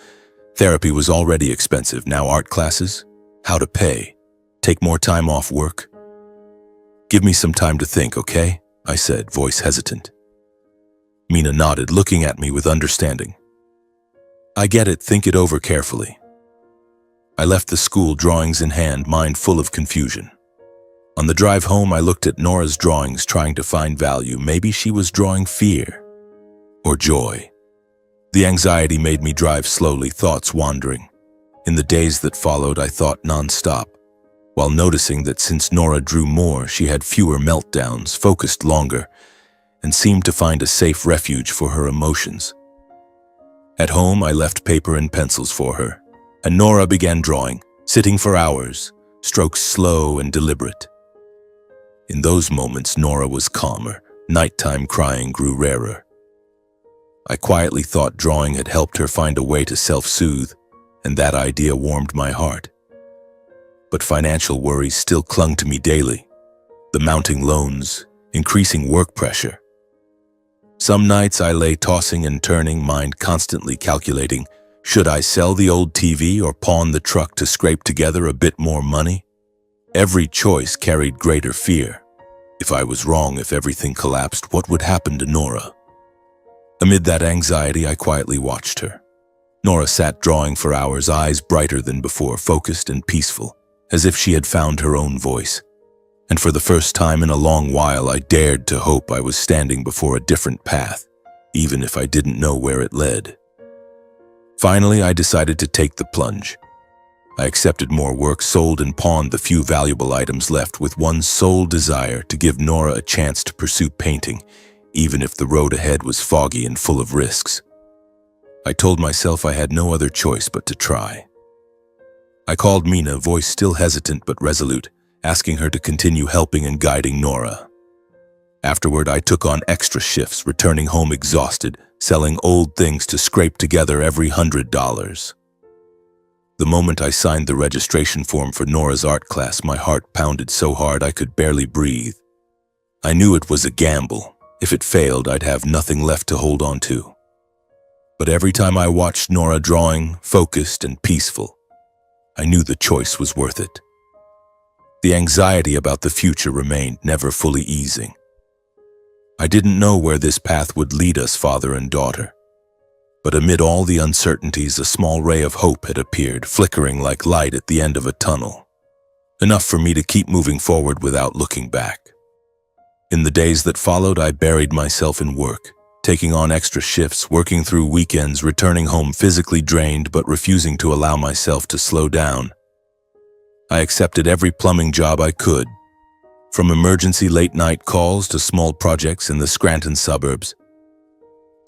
Therapy was already expensive, now art classes? How to pay? Take more time off work? Give me some time to think, okay? I said, voice hesitant. Mina nodded, looking at me with understanding. I get it, think it over carefully. I left the school, drawings in hand, mind full of confusion. On the drive home, I looked at Nora's drawings, trying to find value. Maybe she was drawing fear or joy. The anxiety made me drive slowly, thoughts wandering. In the days that followed, I thought nonstop, while noticing that since Nora drew more, she had fewer meltdowns, focused longer, and seemed to find a safe refuge for her emotions. At home, I left paper and pencils for her, and Nora began drawing, sitting for hours, strokes slow and deliberate. In those moments, Nora was calmer. Nighttime crying grew rarer. I quietly thought drawing had helped her find a way to self-soothe, and that idea warmed my heart. But financial worries still clung to me daily. The mounting loans, increasing work pressure. Some nights I lay tossing and turning, mind constantly calculating, should I sell the old TV or pawn the truck to scrape together a bit more money? Every choice carried greater fear. If I was wrong, if everything collapsed, what would happen to Nora? Amid that anxiety, I quietly watched her. Nora sat drawing for hours, eyes brighter than before, focused and peaceful, as if she had found her own voice. And for the first time in a long while, I dared to hope I was standing before a different path, even if I didn't know where it led. Finally, I decided to take the plunge. I accepted more work, sold and pawned the few valuable items left, with one sole desire: to give Nora a chance to pursue painting, even if the road ahead was foggy and full of risks. I told myself I had no other choice but to try. I called Mina, voice still hesitant but resolute, asking her to continue helping and guiding Nora. Afterward, I took on extra shifts, returning home exhausted, selling old things to scrape together every $100. The moment I signed the registration form for Nora's art class, my heart pounded so hard I could barely breathe. I knew it was a gamble. If it failed, I'd have nothing left to hold on to. But every time I watched Nora drawing, focused and peaceful, I knew the choice was worth it. The anxiety about the future remained, never fully easing. I didn't know where this path would lead us, father and daughter. But amid all the uncertainties, a small ray of hope had appeared, flickering like light at the end of a tunnel. Enough for me to keep moving forward without looking back. In the days that followed, I buried myself in work, taking on extra shifts, working through weekends, returning home physically drained but refusing to allow myself to slow down. I accepted every plumbing job I could, from emergency late-night calls to small projects in the Scranton suburbs.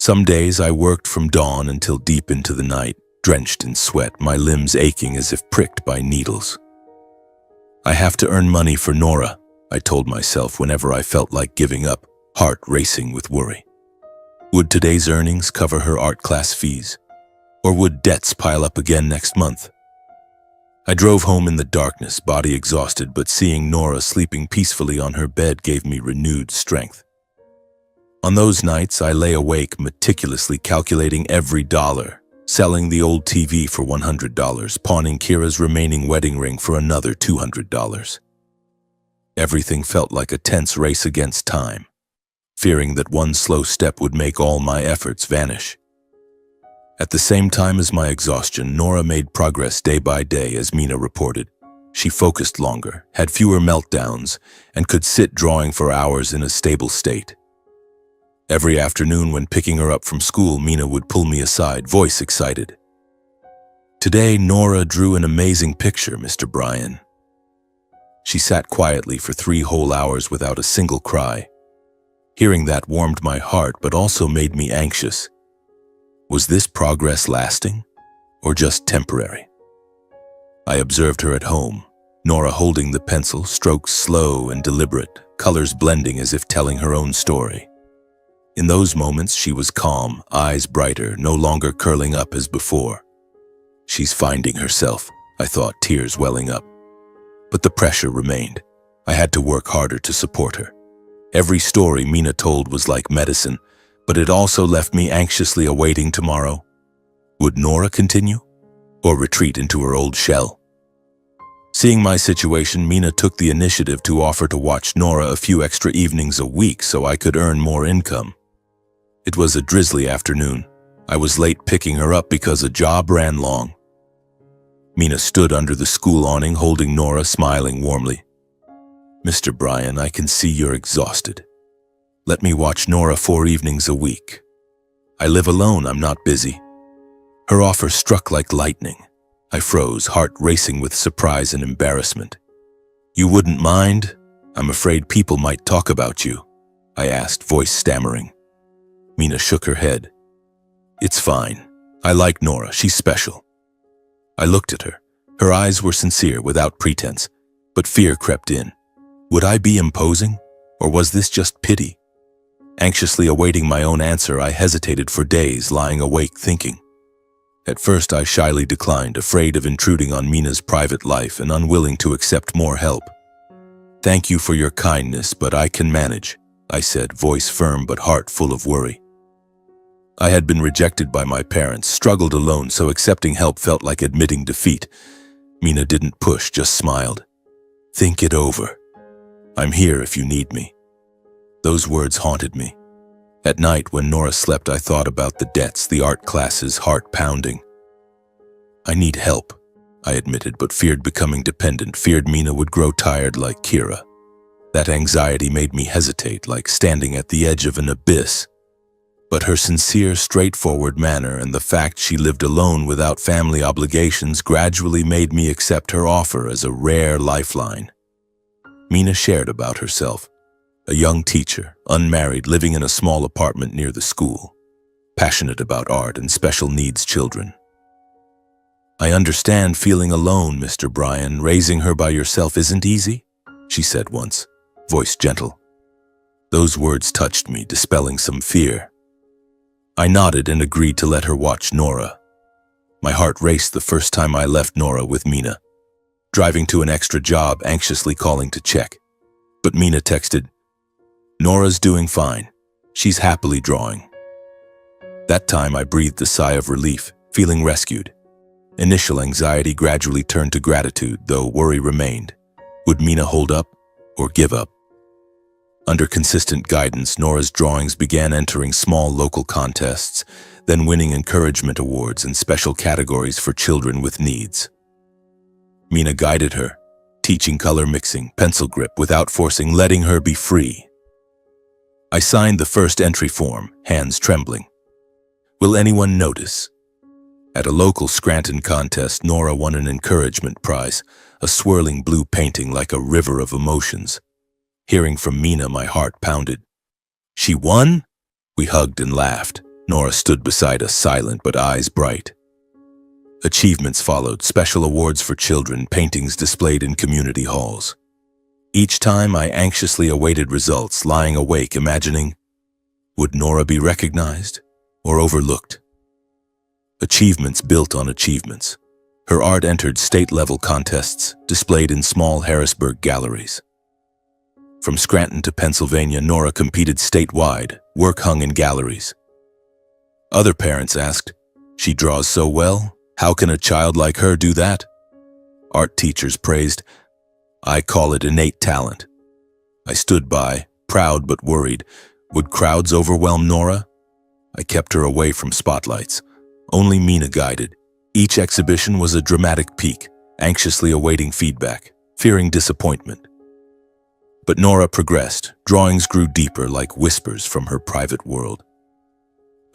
Some days I worked from dawn until deep into the night, drenched in sweat, my limbs aching as if pricked by needles. I have to earn money for Nora, I told myself whenever I felt like giving up, heart racing with worry. Would today's earnings cover her art class fees? Or would debts pile up again next month? I drove home in the darkness, body exhausted, but seeing Nora sleeping peacefully on her bed gave me renewed strength. On those nights, I lay awake, meticulously calculating every dollar, selling the old TV for $100, pawning Kira's remaining wedding ring for another $200. Everything felt like a tense race against time, fearing that one slow step would make all my efforts vanish. At the same time as my exhaustion, Nora made progress day by day, as Mina reported. She focused longer, had fewer meltdowns, and could sit drawing for hours in a stable state. Every afternoon when picking her up from school, Mina would pull me aside, voice excited. "Today, Nora drew an amazing picture, Mr. Bryan." She sat quietly for 3 whole hours without a single cry. Hearing that warmed my heart, but also made me anxious. Was this progress lasting, or just temporary? I observed her at home, Nora holding the pencil, strokes slow and deliberate, colors blending as if telling her own story. In those moments, she was calm, eyes brighter, no longer curling up as before. She's finding herself, I thought, tears welling up. But the pressure remained. I had to work harder to support her. Every story Mina told was like medicine, but it also left me anxiously awaiting tomorrow. Would Nora continue, or retreat into her old shell? Seeing my situation, Mina took the initiative to offer to watch Nora a few extra evenings a week so I could earn more income. It was a drizzly afternoon. I was late picking her up because a job ran long. Mina stood under the school awning, holding Nora, smiling warmly. Mr. Bryan, I can see you're exhausted. Let me watch Nora 4 evenings a week. I live alone, I'm not busy. Her offer struck like lightning. I froze, heart racing with surprise and embarrassment. You wouldn't mind? I'm afraid people might talk about you, I asked, voice stammering. Mina shook her head. It's fine. I like Nora, she's special. I looked at her. Her eyes were sincere, without pretense, but fear crept in. Would I be imposing, or was this just pity? Anxiously awaiting my own answer, I hesitated for days, lying awake thinking. At first I shyly declined, afraid of intruding on Mina's private life and unwilling to accept more help. Thank you for your kindness, but I can manage, I said, voice firm but heart full of worry. I had been rejected by my parents, struggled alone, so accepting help felt like admitting defeat. Mina didn't push, just smiled. Think it over. I'm here if you need me. Those words haunted me. At night, when Nora slept, I thought about the debts, the art classes, heart pounding. I need help, I admitted, but feared becoming dependent, feared Mina would grow tired like Kira. That anxiety made me hesitate, like standing at the edge of an abyss. But her sincere, straightforward manner and the fact she lived alone without family obligations gradually made me accept her offer as a rare lifeline. Mina shared about herself. A young teacher, unmarried, living in a small apartment near the school, passionate about art and special needs children. I understand feeling alone, Mr. Bryan. Raising her by yourself isn't easy, she said once, voice gentle. Those words touched me, dispelling some fear. I nodded and agreed to let her watch Nora. My heart raced the first time I left Nora with Mina, driving to an extra job, anxiously calling to check. But Mina texted, Nora's doing fine. She's happily drawing. That time I breathed a sigh of relief, feeling rescued. Initial anxiety gradually turned to gratitude, though worry remained. Would Mina hold up or give up? Under consistent guidance, Nora's drawings began entering small local contests, then winning encouragement awards and special categories for children with needs. Mina guided her, teaching color mixing, pencil grip without forcing, letting her be free. I signed the first entry form, hands trembling. Will anyone notice? At a local Scranton contest, Nora won an encouragement prize, a swirling blue painting like a river of emotions. Hearing from Mina, my heart pounded. She won? We hugged and laughed. Nora stood beside us, silent but eyes bright. Achievements followed, special awards for children, paintings displayed in community halls. Each time I anxiously awaited results, lying awake imagining, would Nora be recognized or overlooked? Achievements built on achievements. Her art entered state-level contests, displayed in small Harrisburg galleries. From Scranton to Pennsylvania, Nora competed statewide, work hung in galleries. Other parents asked, she draws so well, how can a child like her do that? Art teachers praised, I call it innate talent. I stood by, proud but worried. Would crowds overwhelm Nora? I kept her away from spotlights. Only Mina guided. Each exhibition was a dramatic peak, anxiously awaiting feedback, fearing disappointment. But Nora progressed. Drawings grew deeper, like whispers from her private world.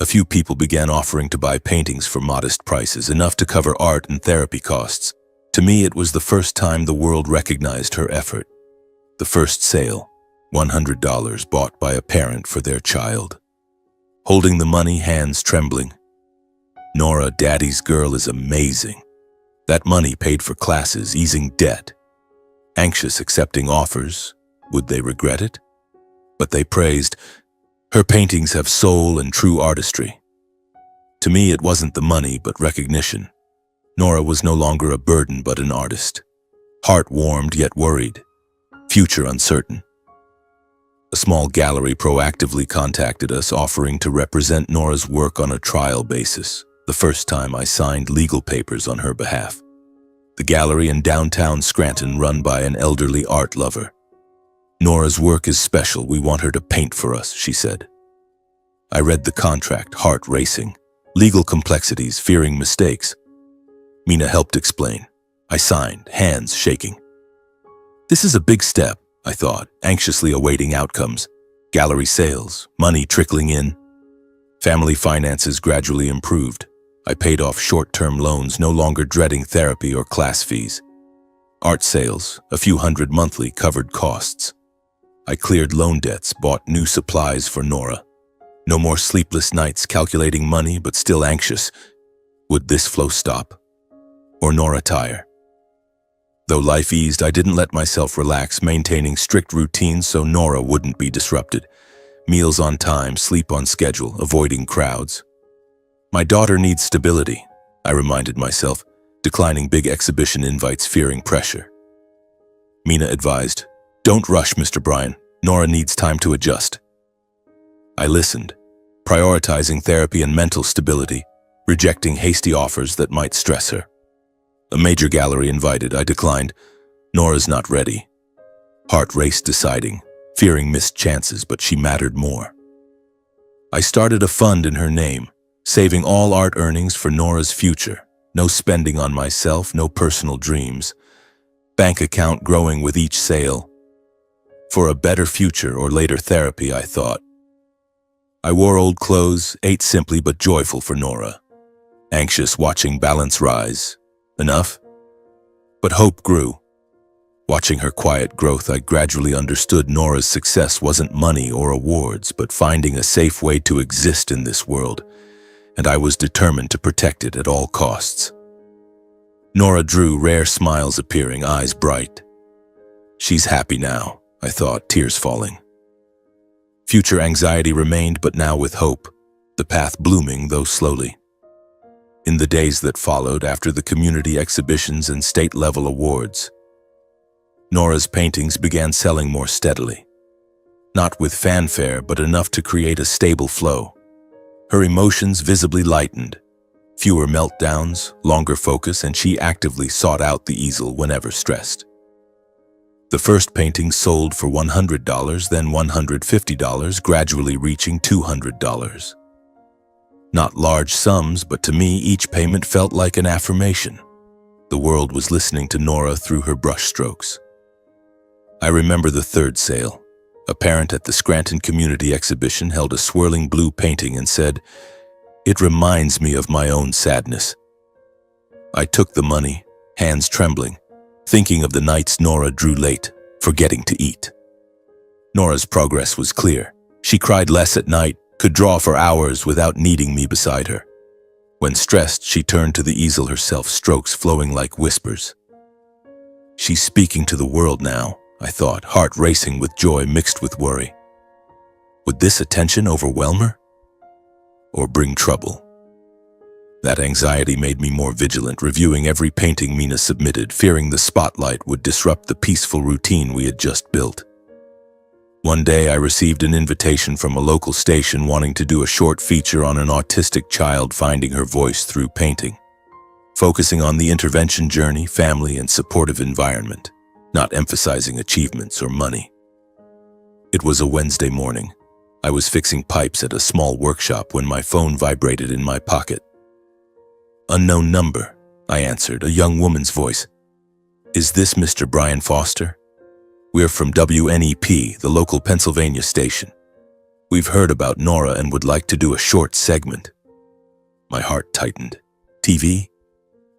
A few people began offering to buy paintings for modest prices, enough to cover art and therapy costs. To me, it was the first time the world recognized her effort. The first sale, $100 bought by a parent for their child. Holding the money, hands trembling. Nora, Daddy's girl, is amazing. That money paid for classes, easing debt. Anxious, accepting offers. Would they regret it? But they praised, her paintings have soul and true artistry. To me, it wasn't the money, but recognition. Nora was no longer a burden, but an artist. Heart warmed, yet worried. Future uncertain. A small gallery proactively contacted us, offering to represent Nora's work on a trial basis, the first time I signed legal papers on her behalf. The gallery in downtown Scranton, run by an elderly art lover. Nora's work is special. We want her to paint for us, she said. I read the contract, heart racing. Legal complexities, fearing mistakes. Mina helped explain. I signed, hands shaking. This is a big step, I thought, anxiously awaiting outcomes. Gallery sales, money trickling in. Family finances gradually improved. I paid off short-term loans, no longer dreading therapy or class fees. Art sales, a few hundred monthly, covered costs. I cleared loan debts, bought new supplies for Nora. No more sleepless nights calculating money, but still anxious. Would this flow stop? Or Nora tire? Though life eased, I didn't let myself relax, maintaining strict routines so Nora wouldn't be disrupted. Meals on time, sleep on schedule, avoiding crowds. My daughter needs stability, I reminded myself, declining big exhibition invites, fearing pressure. Mina advised, "Don't rush, Mr. Bryan. Nora needs time to adjust." I listened, prioritizing therapy and mental stability, rejecting hasty offers that might stress her. A major gallery invited, I declined. Nora's not ready. Heart raced deciding, fearing missed chances, but she mattered more. I started a fund in her name, saving all art earnings for Nora's future. No spending on myself, no personal dreams. Bank account growing with each sale. For a better future or later therapy, I thought. I wore old clothes, ate simply but joyful for Nora. Anxious, watching balance rise. Enough? But hope grew. Watching her quiet growth, I gradually understood Nora's success wasn't money or awards, but finding a safe way to exist in this world, and I was determined to protect it at all costs. Nora drew, rare smiles appearing, eyes bright. She's happy now, I thought, tears falling. Future anxiety remained, but now with hope, the path blooming, though slowly. In the days that followed, after the community exhibitions and state-level awards, Nora's paintings began selling more steadily. Not with fanfare, but enough to create a stable flow. Her emotions visibly lightened. Fewer meltdowns, longer focus, and she actively sought out the easel whenever stressed. The first painting sold for $100, then $150, gradually reaching $200. Not large sums, but to me, each payment felt like an affirmation. The world was listening to Nora through her brushstrokes. I remember the third sale. A parent at the Scranton Community Exhibition held a swirling blue painting and said, "It reminds me of my own sadness." I took the money, hands trembling, thinking of the nights Nora drew late, forgetting to eat. Nora's progress was clear. She cried less at night, could draw for hours without needing me beside her. When stressed, she turned to the easel herself, strokes flowing like whispers. She's speaking to the world now, I thought, heart racing with joy mixed with worry. Would this attention overwhelm her? Or bring trouble? That anxiety made me more vigilant, reviewing every painting Mina submitted, fearing the spotlight would disrupt the peaceful routine we had just built. One day I received an invitation from a local station wanting to do a short feature on an autistic child finding her voice through painting, focusing on the intervention journey, family, and supportive environment, not emphasizing achievements or money. It was a Wednesday morning. I was fixing pipes at a small workshop when my phone vibrated in my pocket. "Unknown number," I answered, a young woman's voice. "Is this Mr. Bryan Foster? We're from WNEP, the local Pennsylvania station. We've heard about Nora and would like to do a short segment." My heart tightened. TV?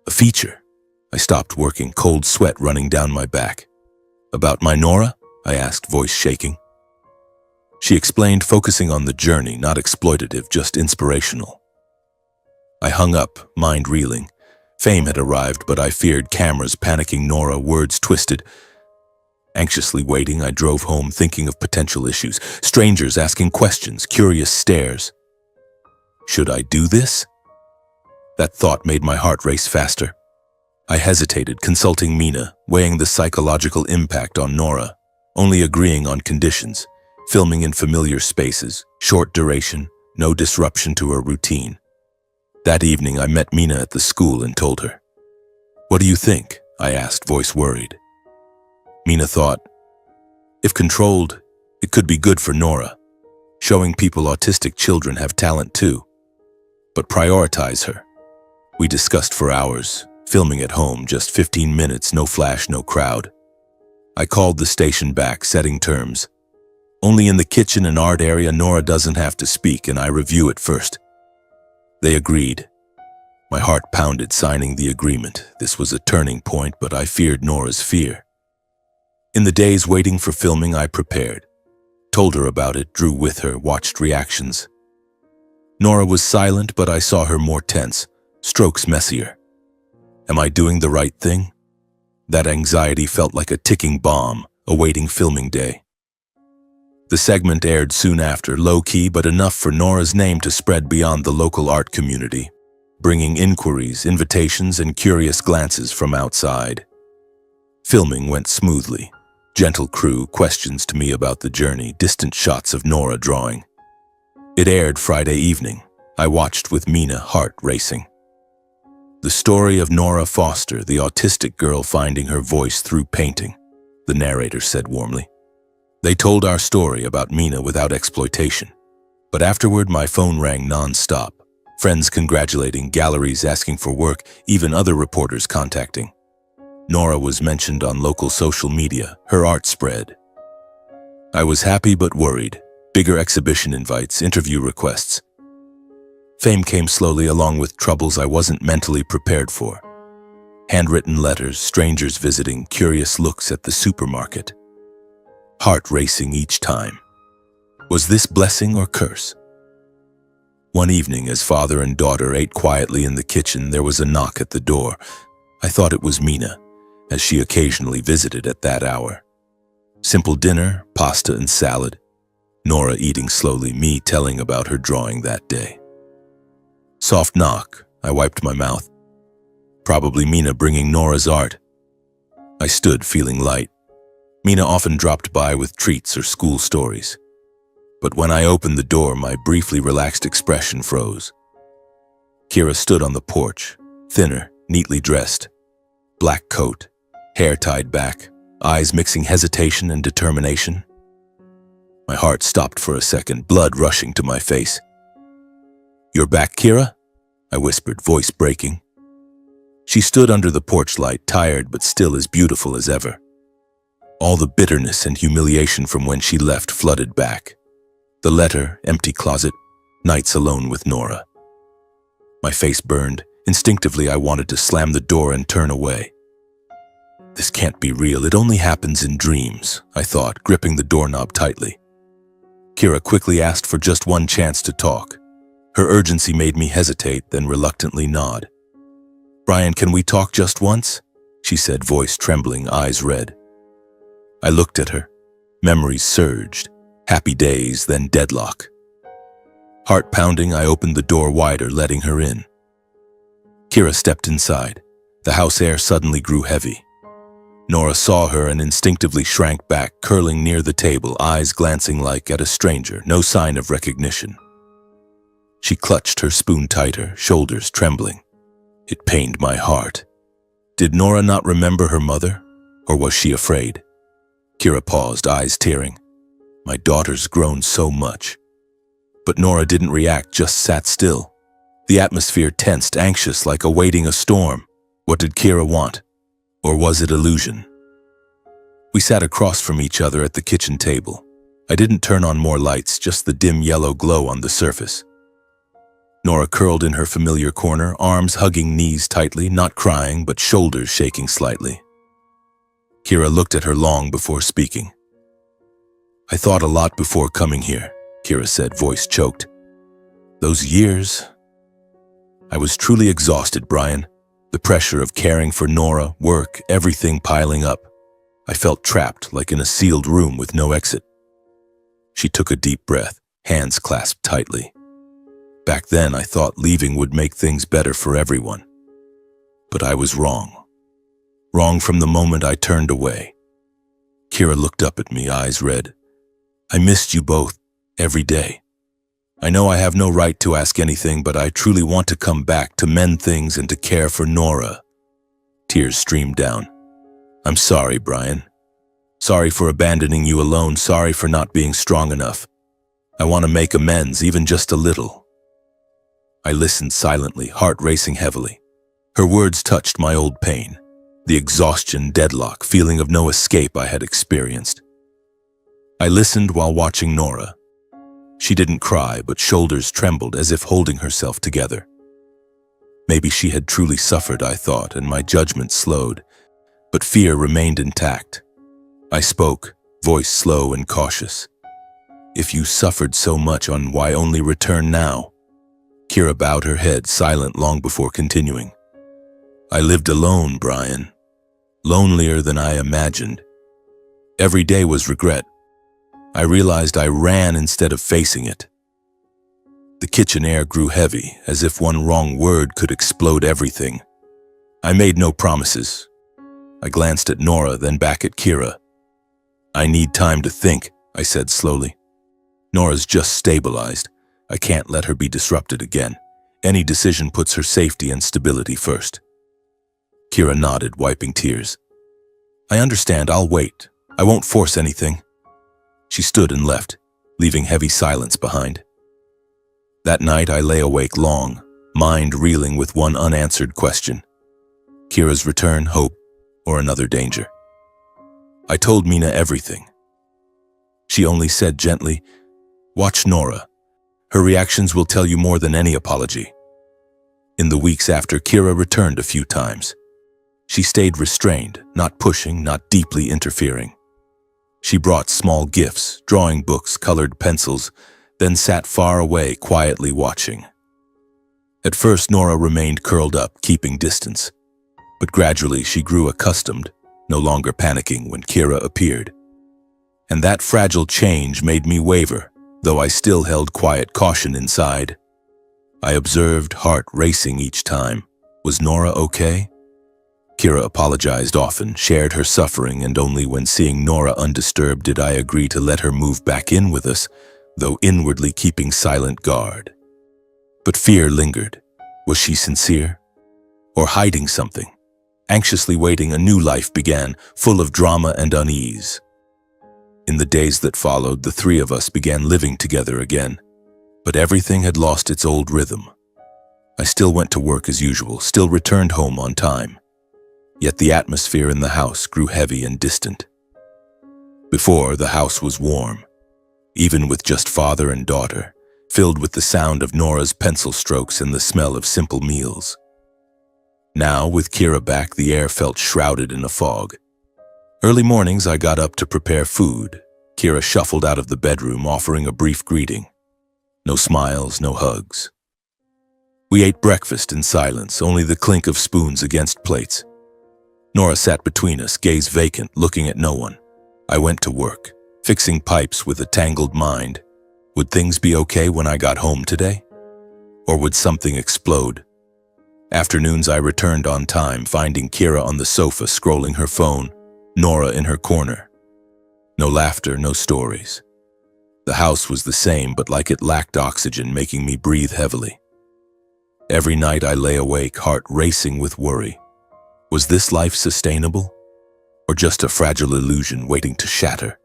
A feature? I stopped working, cold sweat running down my back. "About my Nora?" I asked, voice shaking. She explained, focusing on the journey, not exploitative, just inspirational. I hung up, mind reeling. Fame had arrived, but I feared cameras, panicking Nora, words twisted. Anxiously waiting, I drove home thinking of potential issues, strangers asking questions, curious stares. Should I do this? That thought made my heart race faster. I hesitated, consulting Mina, weighing the psychological impact on Nora, only agreeing on conditions, filming in familiar spaces, short duration, no disruption to her routine. That evening, I met Mina at the school and told her. "What do you think?" I asked, voice worried. Mina thought, if controlled, it could be good for Nora, showing people autistic children have talent too. But prioritize her. We discussed for hours, filming at home, just 15 minutes, no flash, no crowd. I called the station back, setting terms. Only in the kitchen and art area, Nora doesn't have to speak, and I review it first. They agreed. My heart pounded, signing the agreement. This was a turning point, but I feared Nora's fear. In the days waiting for filming, I prepared. Told her about it, drew with her, watched reactions. Nora was silent, but I saw her more tense, strokes messier. Am I doing the right thing? That anxiety felt like a ticking bomb, awaiting filming day. The segment aired soon after, low-key but enough for Nora's name to spread beyond the local art community, bringing inquiries, invitations, and curious glances from outside. Filming went smoothly. Gentle crew, questions to me about the journey, distant shots of Nora drawing. It aired Friday evening. I watched with Mina, heart racing. The story of Nora Foster, the autistic girl finding her voice through painting, the narrator said warmly. They told our story about Mina without exploitation. But afterward, my phone rang non-stop. Friends congratulating, galleries asking for work, even other reporters contacting. Nora was mentioned on local social media. Her art spread. I was happy but worried. Bigger exhibition invites, interview requests. Fame came slowly along with troubles I wasn't mentally prepared for. Handwritten letters, strangers visiting, curious looks at the supermarket. Heart racing each time. Was this blessing or curse? One evening, as father and daughter ate quietly in the kitchen, there was a knock at the door. I thought it was Mina, as she occasionally visited at that hour. Simple dinner, pasta and salad. Nora eating slowly, me telling about her drawing that day. Soft knock, I wiped my mouth. Probably Mina bringing Nora's art. I stood feeling light. Mina often dropped by with treats or school stories. But when I opened the door, my briefly relaxed expression froze. Kira stood on the porch, thinner, neatly dressed. Black coat, hair tied back, eyes mixing hesitation and determination. My heart stopped for a second, blood rushing to my face. "You're back, Kira?" I whispered, voice breaking. She stood under the porch light, tired but still as beautiful as ever. All the bitterness and humiliation from when she left flooded back. The letter, empty closet, nights alone with Nora. My face burned. Instinctively, I wanted to slam the door and turn away. This can't be real. It only happens in dreams, I thought, gripping the doorknob tightly. Kira quickly asked for just one chance to talk. Her urgency made me hesitate, then reluctantly nod. "Brian, can we talk just once?" she said, voice trembling, eyes red. I looked at her. Memories surged. Happy days, then deadlock. Heart pounding, I opened the door wider, letting her in. Kira stepped inside. The house air suddenly grew heavy. Nora saw her and instinctively shrank back, curling near the table, eyes glancing like at a stranger, no sign of recognition. She clutched her spoon tighter, shoulders trembling. It pained my heart. Did Nora not remember her mother, or was she afraid? Kira paused, eyes tearing. My daughter's grown so much. But Nora didn't react, just sat still. The atmosphere tensed, anxious, like awaiting a storm. What did Kira want? Or was it illusion? We sat across from each other at the kitchen table. I didn't turn on more lights, just the dim yellow glow on the surface. Nora curled in her familiar corner, arms hugging knees tightly, not crying, but shoulders shaking slightly. Kira looked at her long before speaking. "I thought a lot before coming here," Kira said, voice choked. "Those years..." I was truly exhausted, Brian. The pressure of caring for Nora, work, everything piling up. I felt trapped, like in a sealed room with no exit. She took a deep breath, hands clasped tightly. Back then, I thought leaving would make things better for everyone. But I was wrong. Wrong from the moment I turned away. Kira looked up at me, eyes red. "I missed you both, every day. I know I have no right to ask anything, but I truly want to come back to mend things and to care for Nora." Tears streamed down. "I'm sorry, Brian. Sorry for abandoning you alone, sorry for not being strong enough. I want to make amends, even just a little." I listened silently, heart racing heavily. Her words touched my old pain. the exhaustion, deadlock, feeling of no escape I had experienced. I listened while watching Nora. She didn't cry, but shoulders trembled as if holding herself together. Maybe she had truly suffered, I thought, and my judgment slowed, but fear remained intact. I spoke, voice slow and cautious. If you suffered so much, why only return now? Kira bowed her head, silent long before continuing. I lived alone, Brian. Lonelier than I imagined. Every day was regret. I realized I ran instead of facing it. The kitchen air grew heavy, as if one wrong word could explode everything. I made no promises. I glanced at Nora, then back at Kira. I need time to think, I said slowly. Nora's just stabilized. I can't let her be disrupted again. Any decision puts her safety and stability first. Kira nodded, wiping tears. I understand, I'll wait. I won't force anything. She stood and left, leaving heavy silence behind. That night I lay awake long, mind reeling with one unanswered question. Kira's return, hope, or another danger? I told Mina everything. She only said gently, watch Nora. Her reactions will tell you more than any apology. In the weeks after, Kira returned a few times. She stayed restrained, not pushing, not deeply interfering. She brought small gifts, drawing books, colored pencils, then sat far away, quietly watching. At first, Nora remained curled up, keeping distance. But gradually she grew accustomed, no longer panicking when Kira appeared. And that fragile change made me waver, though I still held quiet caution inside. I observed, heart racing each time. Was Nora okay? Kira apologized often, shared her suffering, and only when seeing Nora undisturbed did I agree to let her move back in with us, though inwardly keeping silent guard. But fear lingered. Was she sincere? Or hiding something? Anxiously waiting, a new life began, full of drama and unease. In the days that followed, the three of us began living together again. But everything had lost its old rhythm. I still went to work as usual, still returned home on time. Yet the atmosphere in the house grew heavy and distant. Before, the house was warm, even with just father and daughter, filled with the sound of Nora's pencil strokes and the smell of simple meals. Now, with Kira back, the air felt shrouded in a fog. Early mornings, I got up to prepare food. Kira shuffled out of the bedroom, offering a brief greeting. No smiles, no hugs. We ate breakfast in silence, only the clink of spoons against plates. Nora sat between us, gaze vacant, looking at no one. I went to work, fixing pipes with a tangled mind. Would things be okay when I got home today? Or would something explode? Afternoons I returned on time, finding Kira on the sofa scrolling her phone, Nora in her corner. No laughter, no stories. The house was the same, but like it lacked oxygen, making me breathe heavily. Every night I lay awake, heart racing with worry. Was this life sustainable? Or just a fragile illusion waiting to shatter?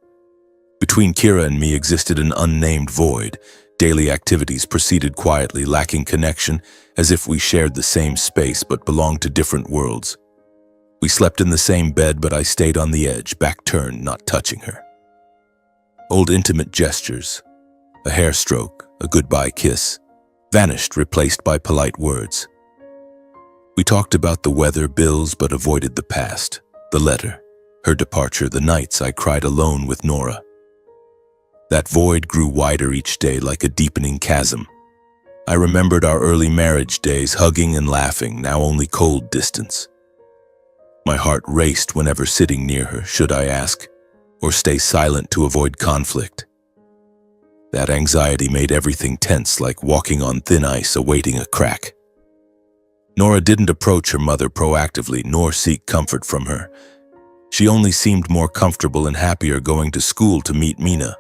Between Kira and me existed an unnamed void. Daily activities proceeded quietly, lacking connection, as if we shared the same space but belonged to different worlds. We slept in the same bed, but I stayed on the edge, back turned, not touching her. Old intimate gestures, a hair stroke, a goodbye kiss, vanished, replaced by polite words. We talked about the weather, bills, but avoided the past, the letter, her departure, the nights I cried alone with Nora. That void grew wider each day like a deepening chasm. I remembered our early marriage days, hugging and laughing, now only cold distance. My heart raced whenever sitting near her. Should I ask, or stay silent to avoid conflict? That anxiety made everything tense, like walking on thin ice awaiting a crack. Nora didn't approach her mother proactively, nor seek comfort from her. She only seemed more comfortable and happier going to school to meet Mina.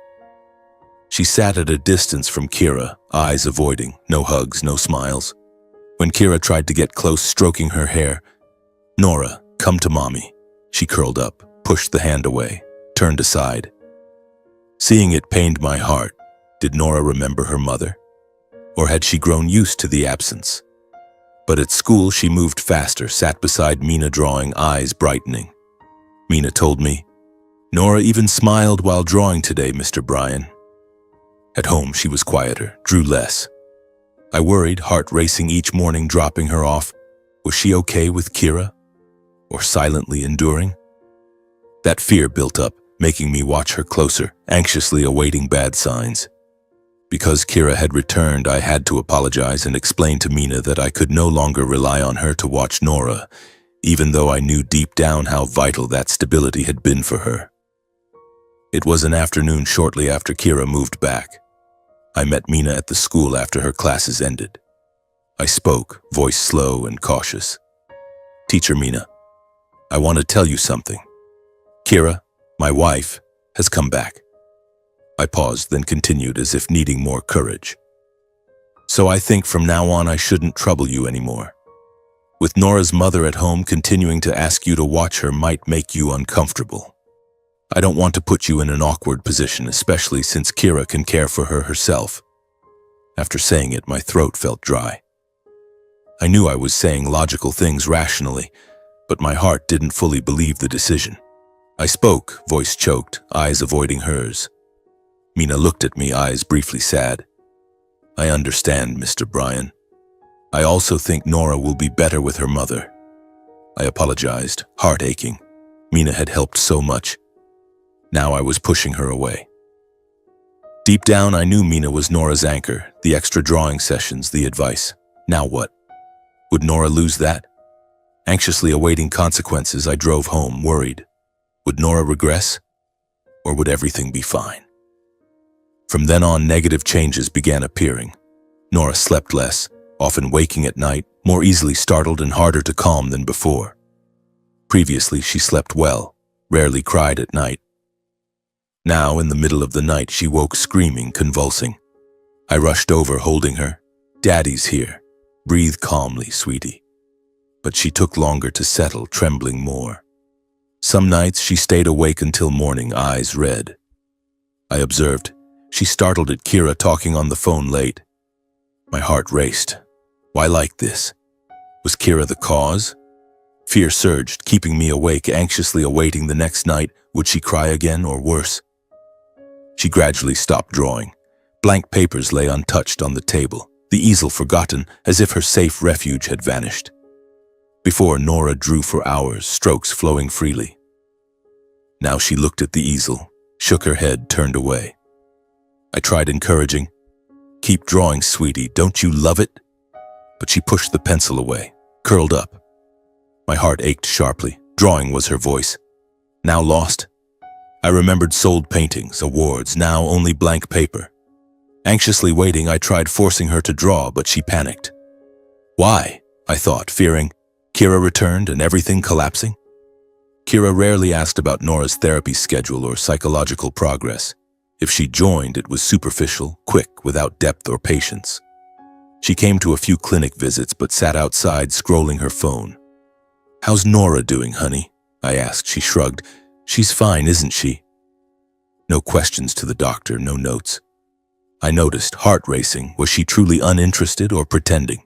She sat at a distance from Kira, eyes avoiding, no hugs, no smiles. When Kira tried to get close, stroking her hair, "Nora, come to mommy." She curled up, pushed the hand away, turned aside. Seeing it pained my heart. Did Nora remember her mother? Or had she grown used to the absence? But at school, she moved faster, sat beside Mina drawing, eyes brightening. Mina told me, "Nora even smiled while drawing today, Mr. Bryan." At home, she was quieter, drew less. I worried, heart racing each morning, dropping her off. Was she okay with Kira? Or silently enduring? That fear built up, making me watch her closer, anxiously awaiting bad signs. Because Kira had returned, I had to apologize and explain to Mina that I could no longer rely on her to watch Nora, even though I knew deep down how vital that stability had been for her. It was an afternoon shortly after Kira moved back. I met Mina at the school after her classes ended. I spoke, voice slow and cautious. "Teacher Mina, I want to tell you something. Kira, my wife, has come back." I paused, then continued as if needing more courage. "So I think from now on I shouldn't trouble you anymore. With Nora's mother at home, continuing to ask you to watch her might make you uncomfortable. I don't want to put you in an awkward position, especially since Kira can care for her herself." After saying it, my throat felt dry. I knew I was saying logical things rationally, but my heart didn't fully believe the decision. I spoke, voice choked, eyes avoiding hers. Mina looked at me, eyes briefly sad. "I understand, Mr. Bryan. I also think Nora will be better with her mother." I apologized, heart aching. Mina had helped so much. Now I was pushing her away. Deep down, I knew Mina was Nora's anchor, the extra drawing sessions, the advice. Now what? Would Nora lose that? Anxiously awaiting consequences, I drove home, worried. Would Nora regress? Or would everything be fine? From then on, negative changes began appearing. Nora slept less, often waking at night, more easily startled and harder to calm than before. Previously, she slept well, rarely cried at night. Now, in the middle of the night, she woke screaming, convulsing. I rushed over, holding her. "Daddy's here. Breathe calmly, sweetie." But she took longer to settle, trembling more. Some nights she stayed awake until morning, eyes red. I observed. She startled at Kira talking on the phone late. My heart raced. Why like this? Was Kira the cause? Fear surged, keeping me awake, anxiously awaiting the next night. Would she cry again, or worse? She gradually stopped drawing. Blank papers lay untouched on the table, the easel forgotten, as if her safe refuge had vanished. Before, Nora drew for hours, strokes flowing freely. Now she looked at the easel, shook her head, turned away. I tried encouraging. "Keep drawing, sweetie, don't you love it?" But she pushed the pencil away, curled up. My heart ached sharply. Drawing was her voice. Now lost? I remembered sold paintings, awards, now only blank paper. Anxiously waiting, I tried forcing her to draw, but she panicked. Why? I thought, fearing. Kira returned and everything collapsing? Kira rarely asked about Nora's therapy schedule or psychological progress. If she joined, it was superficial, quick, without depth or patience. She came to a few clinic visits but sat outside scrolling her phone. "How's Nora doing, honey?" I asked. She shrugged. "She's fine, isn't she?" No questions to the doctor, no notes. I noticed, heart racing. Was she truly uninterested or pretending?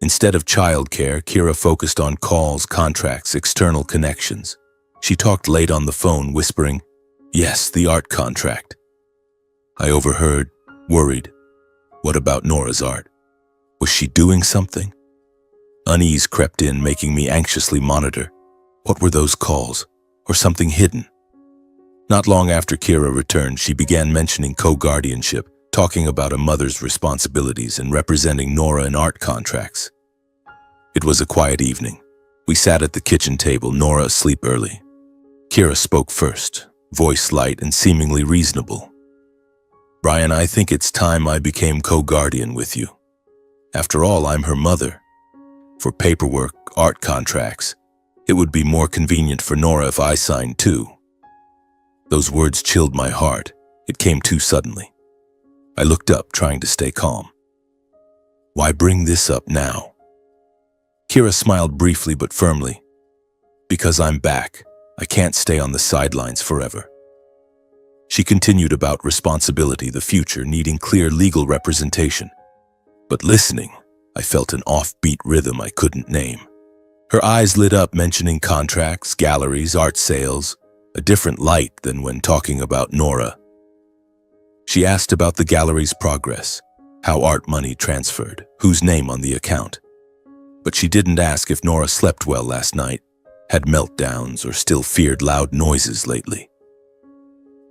Instead of childcare, Kira focused on calls, contracts, external connections. She talked late on the phone, whispering, "Yes, the art contract." I overheard, worried. What about Nora's art? Was she doing something? Unease crept in, making me anxiously monitor. What were those calls? Or something hidden? Not long after Kira returned, she began mentioning co-guardianship, talking about a mother's responsibilities and representing Nora in art contracts. It was a quiet evening. We sat at the kitchen table, Nora asleep early. Kira spoke first, voice light and seemingly reasonable. "Bryan, I think it's time I became co-guardian with you. After all, I'm her mother. For paperwork, art contracts, it would be more convenient for Nora if I signed too." Those words chilled my heart. It came too suddenly. I looked up, trying to stay calm. "Why bring this up now?" Kira smiled briefly but firmly. "Because I'm back. I can't stay on the sidelines forever." She continued about responsibility, the future, needing clear legal representation. But listening, I felt an offbeat rhythm I couldn't name. Her eyes lit up mentioning contracts, galleries, art sales, a different light than when talking about Nora. She asked about the gallery's progress, how art money transferred, whose name on the account. But she didn't ask if Nora slept well last night, had meltdowns, or still feared loud noises lately.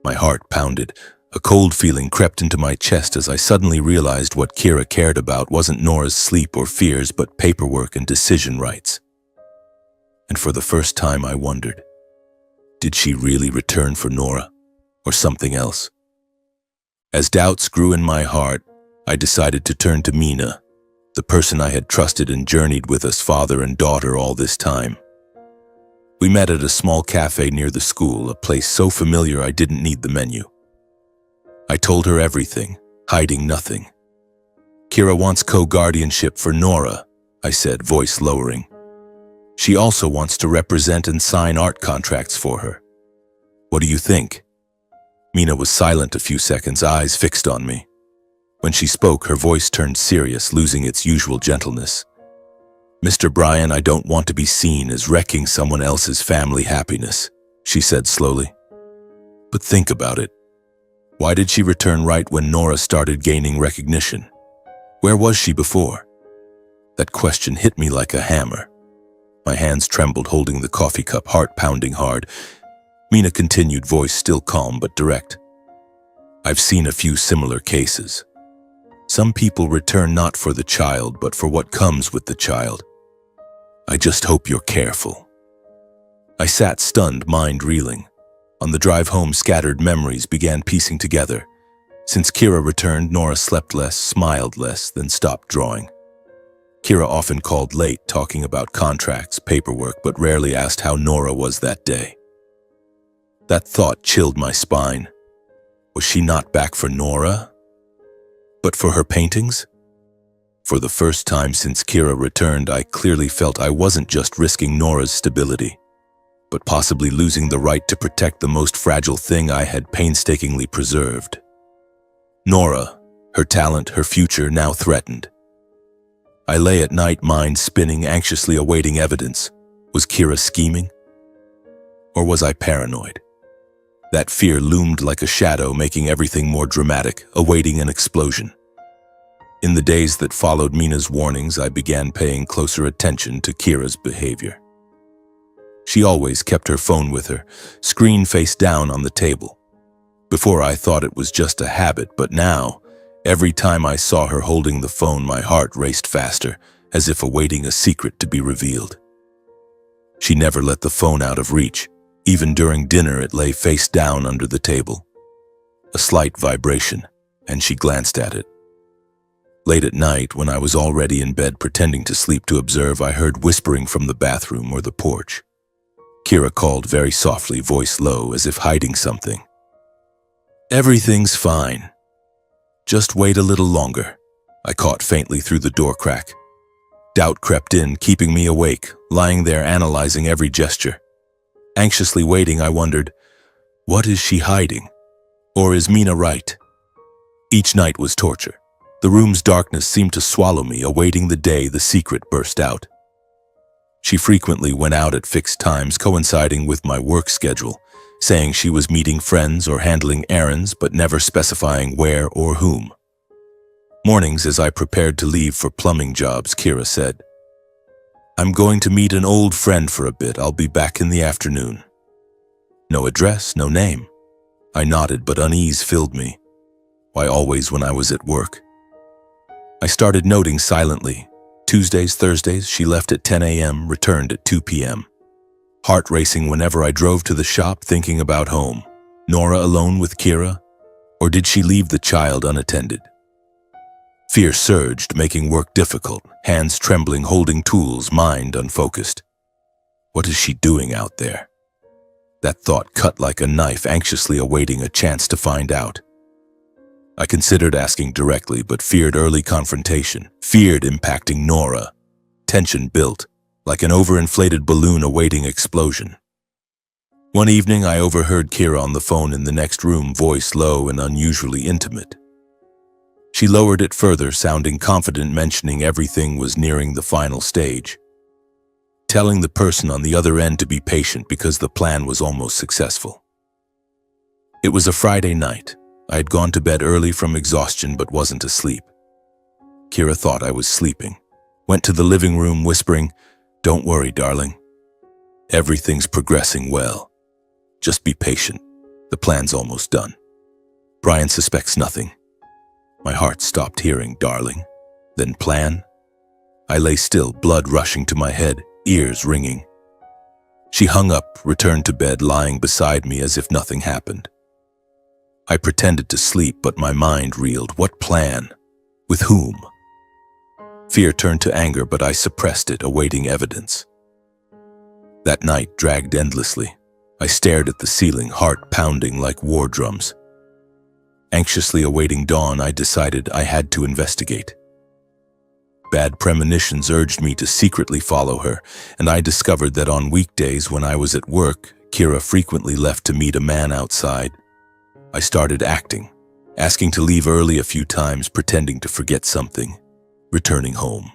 My heart pounded. A cold feeling crept into my chest as I suddenly realized what Kira cared about wasn't Nora's sleep or fears, but paperwork and decision rights. And for the first time I wondered, did she really return for Nora, or something else? As doubts grew in my heart, I decided to turn to Mina, the person I had trusted and journeyed with as father and daughter all this time. We met at a small cafe near the school, a place so familiar I didn't need the menu. I told her everything, hiding nothing. Kira wants co-guardianship for Nora, I said, voice lowering. She also wants to represent and sign art contracts for her. What do you think? Mina was silent a few seconds, eyes fixed on me. When she spoke, her voice turned serious, losing its usual gentleness. Mr. Bryan, I don't want to be seen as wrecking someone else's family happiness, she said slowly. But think about it. Why did she return right when Nora started gaining recognition? Where was she before? That question hit me like a hammer. My hands trembled, holding the coffee cup, heart pounding hard. Mina continued, voice still calm but direct. I've seen a few similar cases. Some people return not for the child, but for what comes with the child. I just hope you're careful. I sat stunned, mind reeling. On the drive home, scattered memories began piecing together. Since Kira returned, Nora slept less, smiled less, then stopped drawing. Kira often called late, talking about contracts, paperwork, but rarely asked how Nora was that day. That thought chilled my spine. Was she not back for Nora, but for her paintings? For the first time since Kira returned, I clearly felt I wasn't just risking Nora's stability, but possibly losing the right to protect the most fragile thing I had painstakingly preserved. Nora, her talent, her future now threatened. I lay at night, mind spinning, anxiously awaiting evidence. Was Kira scheming? Or was I paranoid? That fear loomed like a shadow, making everything more dramatic, awaiting an explosion. In the days that followed Mina's warnings, I began paying closer attention to Kira's behavior. She always kept her phone with her, screen face down on the table. Before I thought it was just a habit, but now, every time I saw her holding the phone, my heart raced faster, as if awaiting a secret to be revealed. She never let the phone out of reach. Even during dinner, it lay face down under the table. A slight vibration, and she glanced at it. Late at night, when I was already in bed pretending to sleep to observe, I heard whispering from the bathroom or the porch. Kira called very softly, voice low, as if hiding something. Everything's fine. Just wait a little longer, I caught faintly through the door crack. Doubt crept in, keeping me awake, lying there analyzing every gesture. Anxiously waiting, I wondered, what is she hiding? Or is Mina right? Each night was torture. The room's darkness seemed to swallow me, awaiting the day the secret burst out. She frequently went out at fixed times, coinciding with my work schedule, saying she was meeting friends or handling errands, but never specifying where or whom. Mornings, as I prepared to leave for plumbing jobs, Kira said, I'm going to meet an old friend for a bit. I'll be back in the afternoon. No address, no name. I nodded, but unease filled me. Why always when I was at work? I started noting silently. Tuesdays, Thursdays, she left at 10 a.m., returned at 2 p.m. Heart racing whenever I drove to the shop, thinking about home. Nora alone with Kira? Or did she leave the child unattended? Fear surged, making work difficult, hands trembling, holding tools, mind unfocused. What is she doing out there? That thought cut like a knife, anxiously awaiting a chance to find out. I considered asking directly, but feared early confrontation, feared impacting Nora. Tension built, like an overinflated balloon awaiting explosion. One evening, I overheard Kira on the phone in the next room, voice low and unusually intimate. She lowered it further, sounding confident, mentioning everything was nearing the final stage, telling the person on the other end to be patient because the plan was almost successful. It was a Friday night. I had gone to bed early from exhaustion but wasn't asleep. Kira thought I was sleeping, went to the living room whispering, "Don't worry, darling. Everything's progressing well. Just be patient. The plan's almost done. Brian suspects nothing." My heart stopped hearing darling, then plan. I lay still, blood rushing to my head, ears ringing. She hung up, returned to bed, lying beside me as if nothing happened. I pretended to sleep, but my mind reeled. What plan? With whom? Fear turned to anger, but I suppressed it, awaiting evidence. That night dragged endlessly. I stared at the ceiling, heart pounding like war drums. Anxiously awaiting dawn, I decided I had to investigate. Bad premonitions urged me to secretly follow her, and I discovered that on weekdays when I was at work, Kira frequently left to meet a man outside. I started acting, asking to leave early a few times, pretending to forget something, returning home.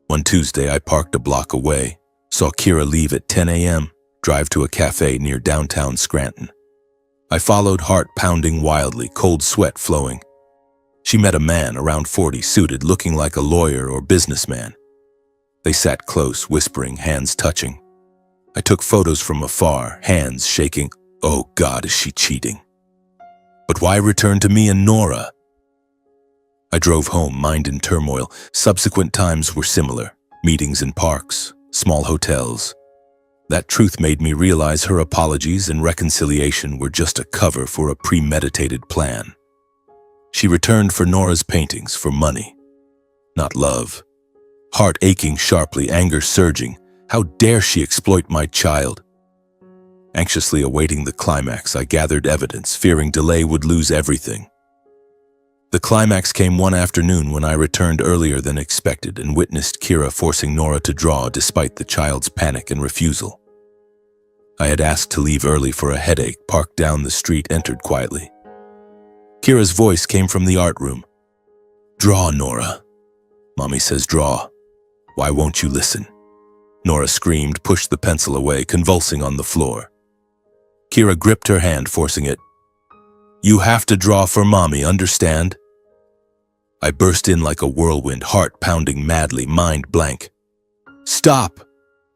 One Tuesday, I parked a block away, saw Kira leave at 10 a.m., drive to a cafe near downtown Scranton. I followed, heart pounding wildly, cold sweat flowing. She met a man around 40, suited, looking like a lawyer or businessman. They sat close, whispering, hands touching. I took photos from afar, hands shaking. Oh God, is she cheating? But why return to me and Nora? I drove home, mind in turmoil. Subsequent times were similar. Meetings in parks, small hotels. That truth made me realize her apologies and reconciliation were just a cover for a premeditated plan. She returned for Nora's paintings, for money, not love. Heart aching sharply, anger surging. How dare she exploit my child? Anxiously awaiting the climax, I gathered evidence, fearing delay would lose everything. The climax came one afternoon when I returned earlier than expected and witnessed Kira forcing Nora to draw despite the child's panic and refusal. I had asked to leave early for a headache, parked down the street, entered quietly. Kira's voice came from the art room. "Draw, Nora. Mommy says draw. Why won't you listen?" Nora screamed, pushed the pencil away, convulsing on the floor. Kira gripped her hand, forcing it. "You have to draw for Mommy, understand?" I burst in like a whirlwind, heart pounding madly, mind blank. "Stop!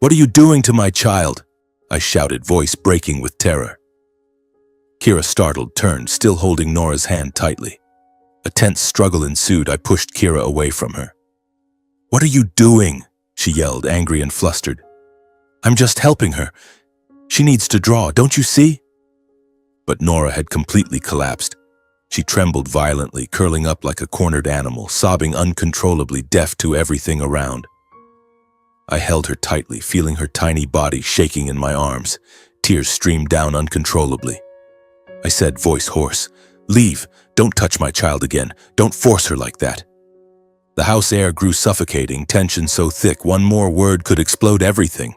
What are you doing to my child?" I shouted, voice breaking with terror. Kira, startled, turned, still holding Nora's hand tightly. A tense struggle ensued. I pushed Kira away from her. "What are you doing?" she yelled, angry and flustered. "I'm just helping her. She needs to draw, don't you see?" But Nora had completely collapsed. She trembled violently, curling up like a cornered animal, sobbing uncontrollably, deaf to everything around. I held her tightly, feeling her tiny body shaking in my arms. Tears streamed down uncontrollably. I said, voice hoarse, "Leave. Don't touch my child again. Don't force her like that." The house air grew suffocating, tension so thick one more word could explode everything.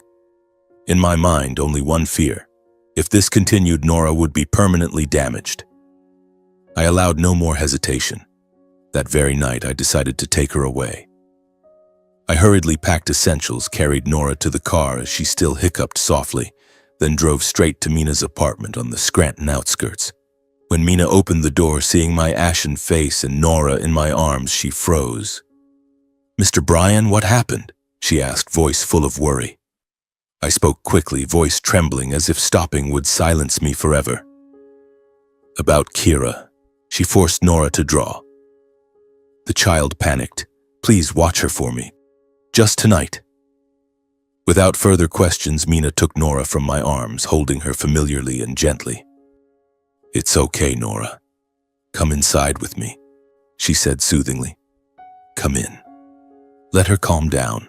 In my mind, only one fear. If this continued, Nora would be permanently damaged. I allowed no more hesitation. That very night, I decided to take her away. I hurriedly packed essentials, carried Nora to the car as she still hiccuped softly, then drove straight to Mina's apartment on the Scranton outskirts. When Mina opened the door, seeing my ashen face and Nora in my arms, she froze. "Mr. Brian, what happened?" she asked, voice full of worry. I spoke quickly, voice trembling as if stopping would silence me forever. "About Kira. She forced Nora to draw. The child panicked. Please watch her for me. Just tonight." Without further questions, Mina took Nora from my arms, holding her familiarly and gently. "It's okay, Nora. Come inside with me," she said soothingly. "Come in. Let her calm down."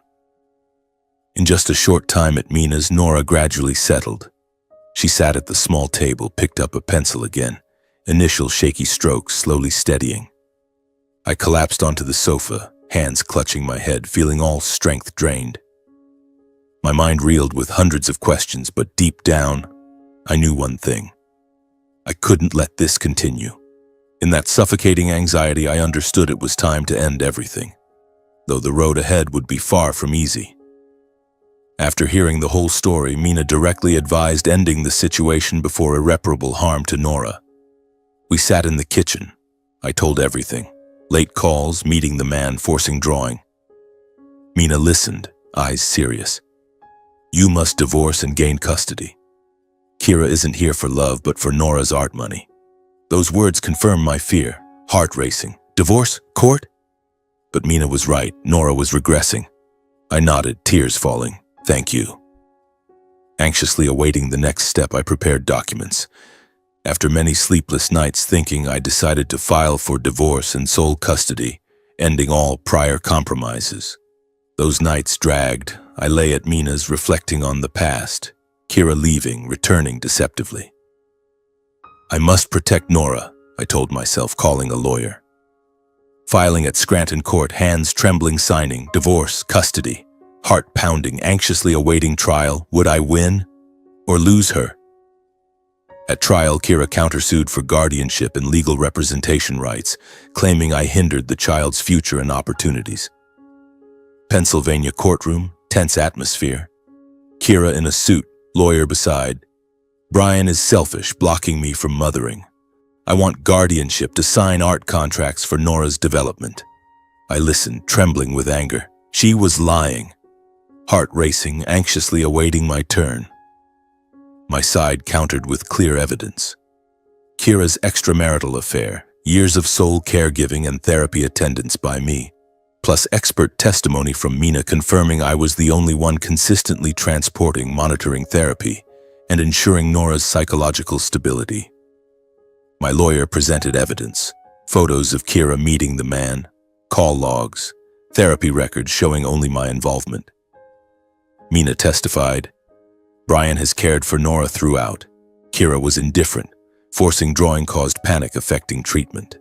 In just a short time at Mina's, Nora gradually settled. She sat at the small table, picked up a pencil again, initial shaky strokes slowly steadying. I collapsed onto the sofa, hands clutching my head, feeling all strength drained. My mind reeled with hundreds of questions, but deep down, I knew one thing. I couldn't let this continue. In that suffocating anxiety, I understood it was time to end everything, though the road ahead would be far from easy. After hearing the whole story, Mina directly advised ending the situation before irreparable harm to Nora. We sat in the kitchen. I told everything. Late calls, meeting the man, forcing drawing. Mina listened, eyes serious. You must divorce and gain custody. Kira isn't here for love, but for Nora's art money. Those words confirmed my fear, heart racing. Divorce? Court? But Mina was right. Nora was regressing. I nodded, tears falling. Thank you. Anxiously awaiting the next step, I prepared documents. After many sleepless nights thinking, I decided to file for divorce and sole custody, ending all prior compromises. Those nights dragged. I lay at Mina's, reflecting on the past. Kira leaving, returning deceptively. I must protect Nora, I told myself, calling a lawyer. Filing at Scranton Court, hands trembling, signing, divorce, custody, heart pounding, anxiously awaiting trial. Would I win or lose her? At trial, Kira countersued for guardianship and legal representation rights, claiming I hindered the child's future and opportunities. Pennsylvania courtroom, tense atmosphere. Kira in a suit, lawyer beside. Brian is selfish, blocking me from mothering. I want guardianship to sign art contracts for Nora's development. I listened, trembling with anger. She was lying. Heart racing, anxiously awaiting my turn. My side countered with clear evidence. Kira's extramarital affair, years of sole caregiving and therapy attendance by me, plus expert testimony from Mina confirming I was the only one consistently transporting, monitoring therapy, and ensuring Nora's psychological stability. My lawyer presented evidence, photos of Kira meeting the man, call logs, therapy records showing only my involvement. Mina testified, Brian has cared for Nora throughout. Kira was indifferent. Forcing drawing caused panic affecting treatment.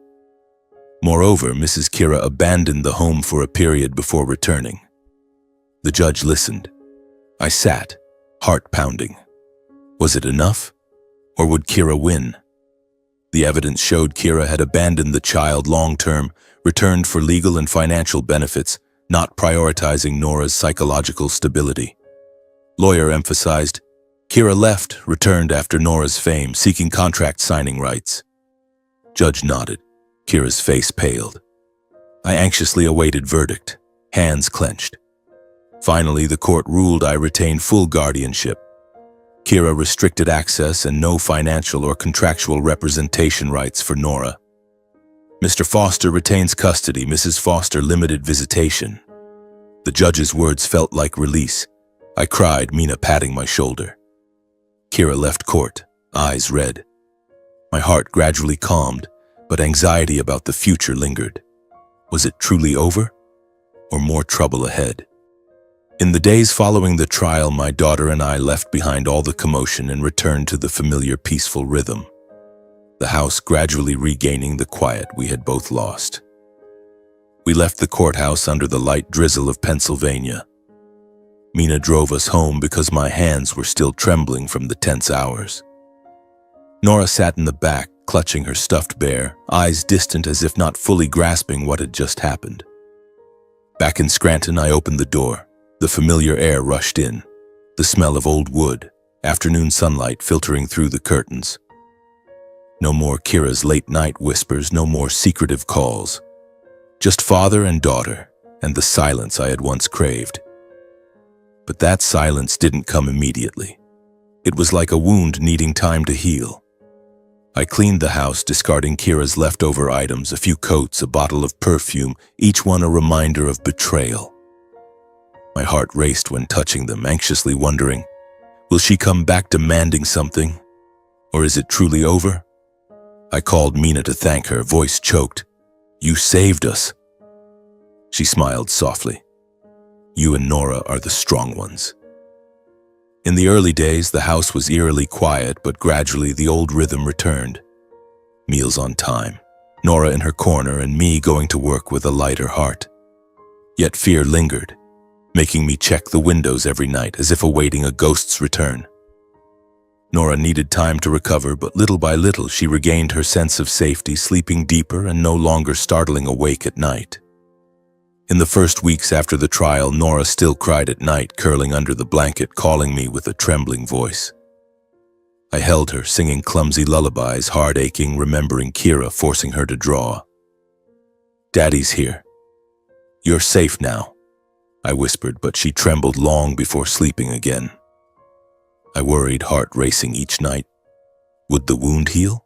Moreover, Mrs. Kira abandoned the home for a period before returning. The judge listened. I sat, heart pounding. Was it enough? Or would Kira win? The evidence showed Kira had abandoned the child long-term, returned for legal and financial benefits, not prioritizing Nora's psychological stability. Lawyer emphasized, Kira left, returned after Nora's fame, seeking contract signing rights. Judge nodded. Kira's face paled. I anxiously awaited verdict, hands clenched. Finally, the court ruled I retain full guardianship. Kira restricted access and no financial or contractual representation rights for Nora. Mr. Foster retains custody, Mrs. Foster limited visitation. The judge's words felt like release. I cried, Mina patting my shoulder. Kira left court, eyes red. My heart gradually calmed, but anxiety about the future lingered. Was it truly over? Or more trouble ahead? In the days following the trial, my daughter and I left behind all the commotion and returned to the familiar peaceful rhythm. The house gradually regaining the quiet we had both lost. We left the courthouse under the light drizzle of Pennsylvania. Mina drove us home because my hands were still trembling from the tense hours. Nora sat in the back, clutching her stuffed bear, eyes distant as if not fully grasping what had just happened. Back in Scranton, I opened the door. The familiar air rushed in, the smell of old wood, afternoon sunlight filtering through the curtains. No more Kira's late-night whispers, no more secretive calls. Just father and daughter, and the silence I had once craved. But that silence didn't come immediately. It was like a wound needing time to heal. I cleaned the house, discarding Kira's leftover items, a few coats, a bottle of perfume, each one a reminder of betrayal. My heart raced when touching them, anxiously wondering, will she come back demanding something? Or is it truly over? I called Mina to thank her, voice choked. You saved us. She smiled softly. You and Nora are the strong ones. In the early days, the house was eerily quiet, but gradually the old rhythm returned. Meals on time, Nora in her corner, and me going to work with a lighter heart. Yet fear lingered, making me check the windows every night as if awaiting a ghost's return. Nora needed time to recover, but little by little she regained her sense of safety, sleeping deeper and no longer startling awake at night. In the first weeks after the trial, Nora still cried at night, curling under the blanket, calling me with a trembling voice. I held her, singing clumsy lullabies, heart aching, remembering Kira forcing her to draw. "Daddy's here. You're safe now," I whispered, but she trembled long before sleeping again. I worried, heart racing each night. Would the wound heal?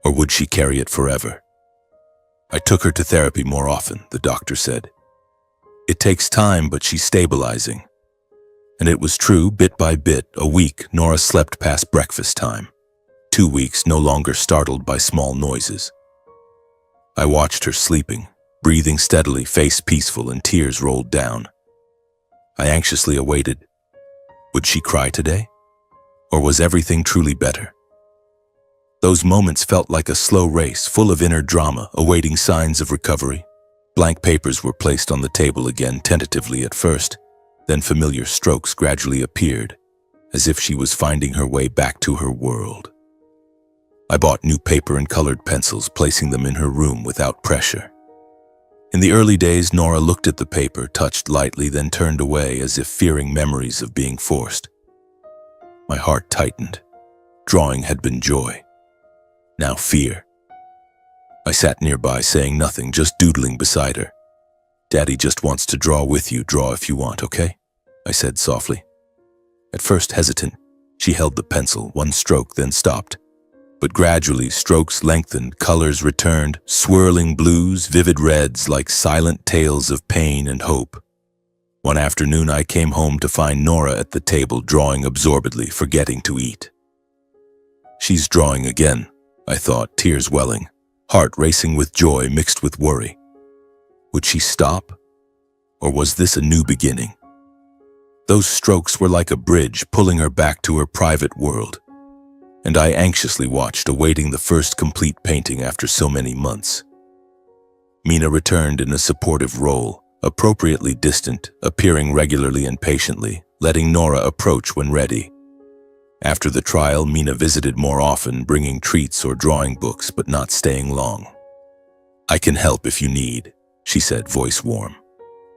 Or would she carry it forever? I took her to therapy more often, the doctor said. It takes time, but she's stabilizing. And it was true, bit by bit. A week, Nora slept past breakfast time. 2 weeks, no longer startled by small noises. I watched her sleeping, breathing steadily, face peaceful, and tears rolled down. I anxiously awaited. Would she cry today? Or was everything truly better? Those moments felt like a slow race, full of inner drama, awaiting signs of recovery. Blank papers were placed on the table again, tentatively at first. Then familiar strokes gradually appeared, as if she was finding her way back to her world. I bought new paper and colored pencils, placing them in her room without pressure. In the early days, Nora looked at the paper, touched lightly, then turned away as if fearing memories of being forced. My heart tightened. Drawing had been joy. Now fear. I sat nearby, saying nothing, just doodling beside her. "Daddy just wants to draw with you. Draw if you want, okay?" I said softly. At first hesitant, she held the pencil, one stroke, then stopped. But gradually, strokes lengthened, colors returned, swirling blues, vivid reds, like silent tales of pain and hope. One afternoon, I came home to find Nora at the table, drawing absorbedly, forgetting to eat. She's drawing again, I thought, tears welling, heart racing with joy mixed with worry. Would she stop? Or was this a new beginning? Those strokes were like a bridge, pulling her back to her private world. And I anxiously watched, awaiting the first complete painting after so many months. Mina returned in a supportive role, appropriately distant, appearing regularly and patiently, letting Nora approach when ready. After the trial, Mina visited more often, bringing treats or drawing books, but not staying long. "I can help if you need," she said, voice warm.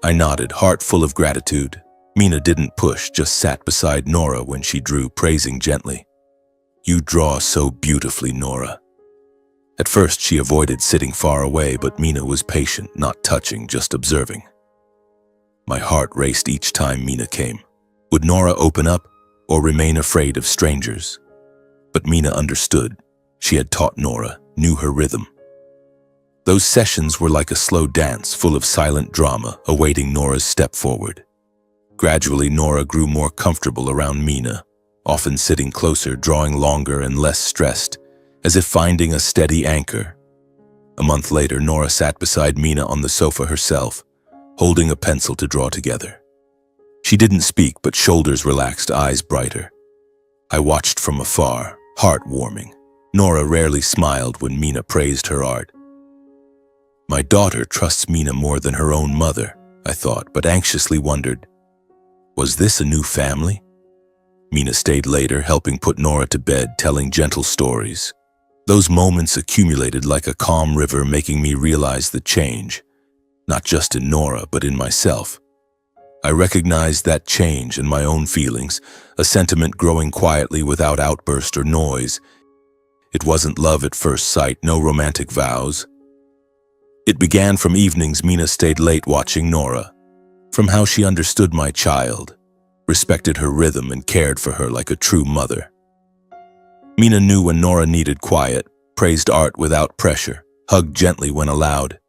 I nodded, heart full of gratitude. Mina didn't push, just sat beside Nora when she drew, praising gently. "You draw so beautifully, Nora." At first, she avoided sitting far away, but Mina was patient, not touching, just observing. My heart raced each time Mina came. Would Nora open up or remain afraid of strangers? But Mina understood. She had taught Nora, knew her rhythm. Those sessions were like a slow dance, full of silent drama, awaiting Nora's step forward. Gradually, Nora grew more comfortable around Mina, often sitting closer, drawing longer and less stressed, as if finding a steady anchor. A month later, Nora sat beside Mina on the sofa herself, holding a pencil to draw together. She didn't speak, but shoulders relaxed, eyes brighter. I watched from afar, heart warming. Nora rarely smiled when Mina praised her art. My daughter trusts Mina more than her own mother, I thought, but anxiously wondered, was this a new family? Mina stayed later, helping put Nora to bed, telling gentle stories. Those moments accumulated like a calm river, making me realize the change, not just in Nora, but in myself. I recognized that change in my own feelings, a sentiment growing quietly without outburst or noise. It wasn't love at first sight, no romantic vows. It began from evenings Mina stayed late watching Nora, from how she understood my child, respected her rhythm, and cared for her like a true mother. Mina knew when Nora needed quiet, praised art without pressure, hugged gently when allowed.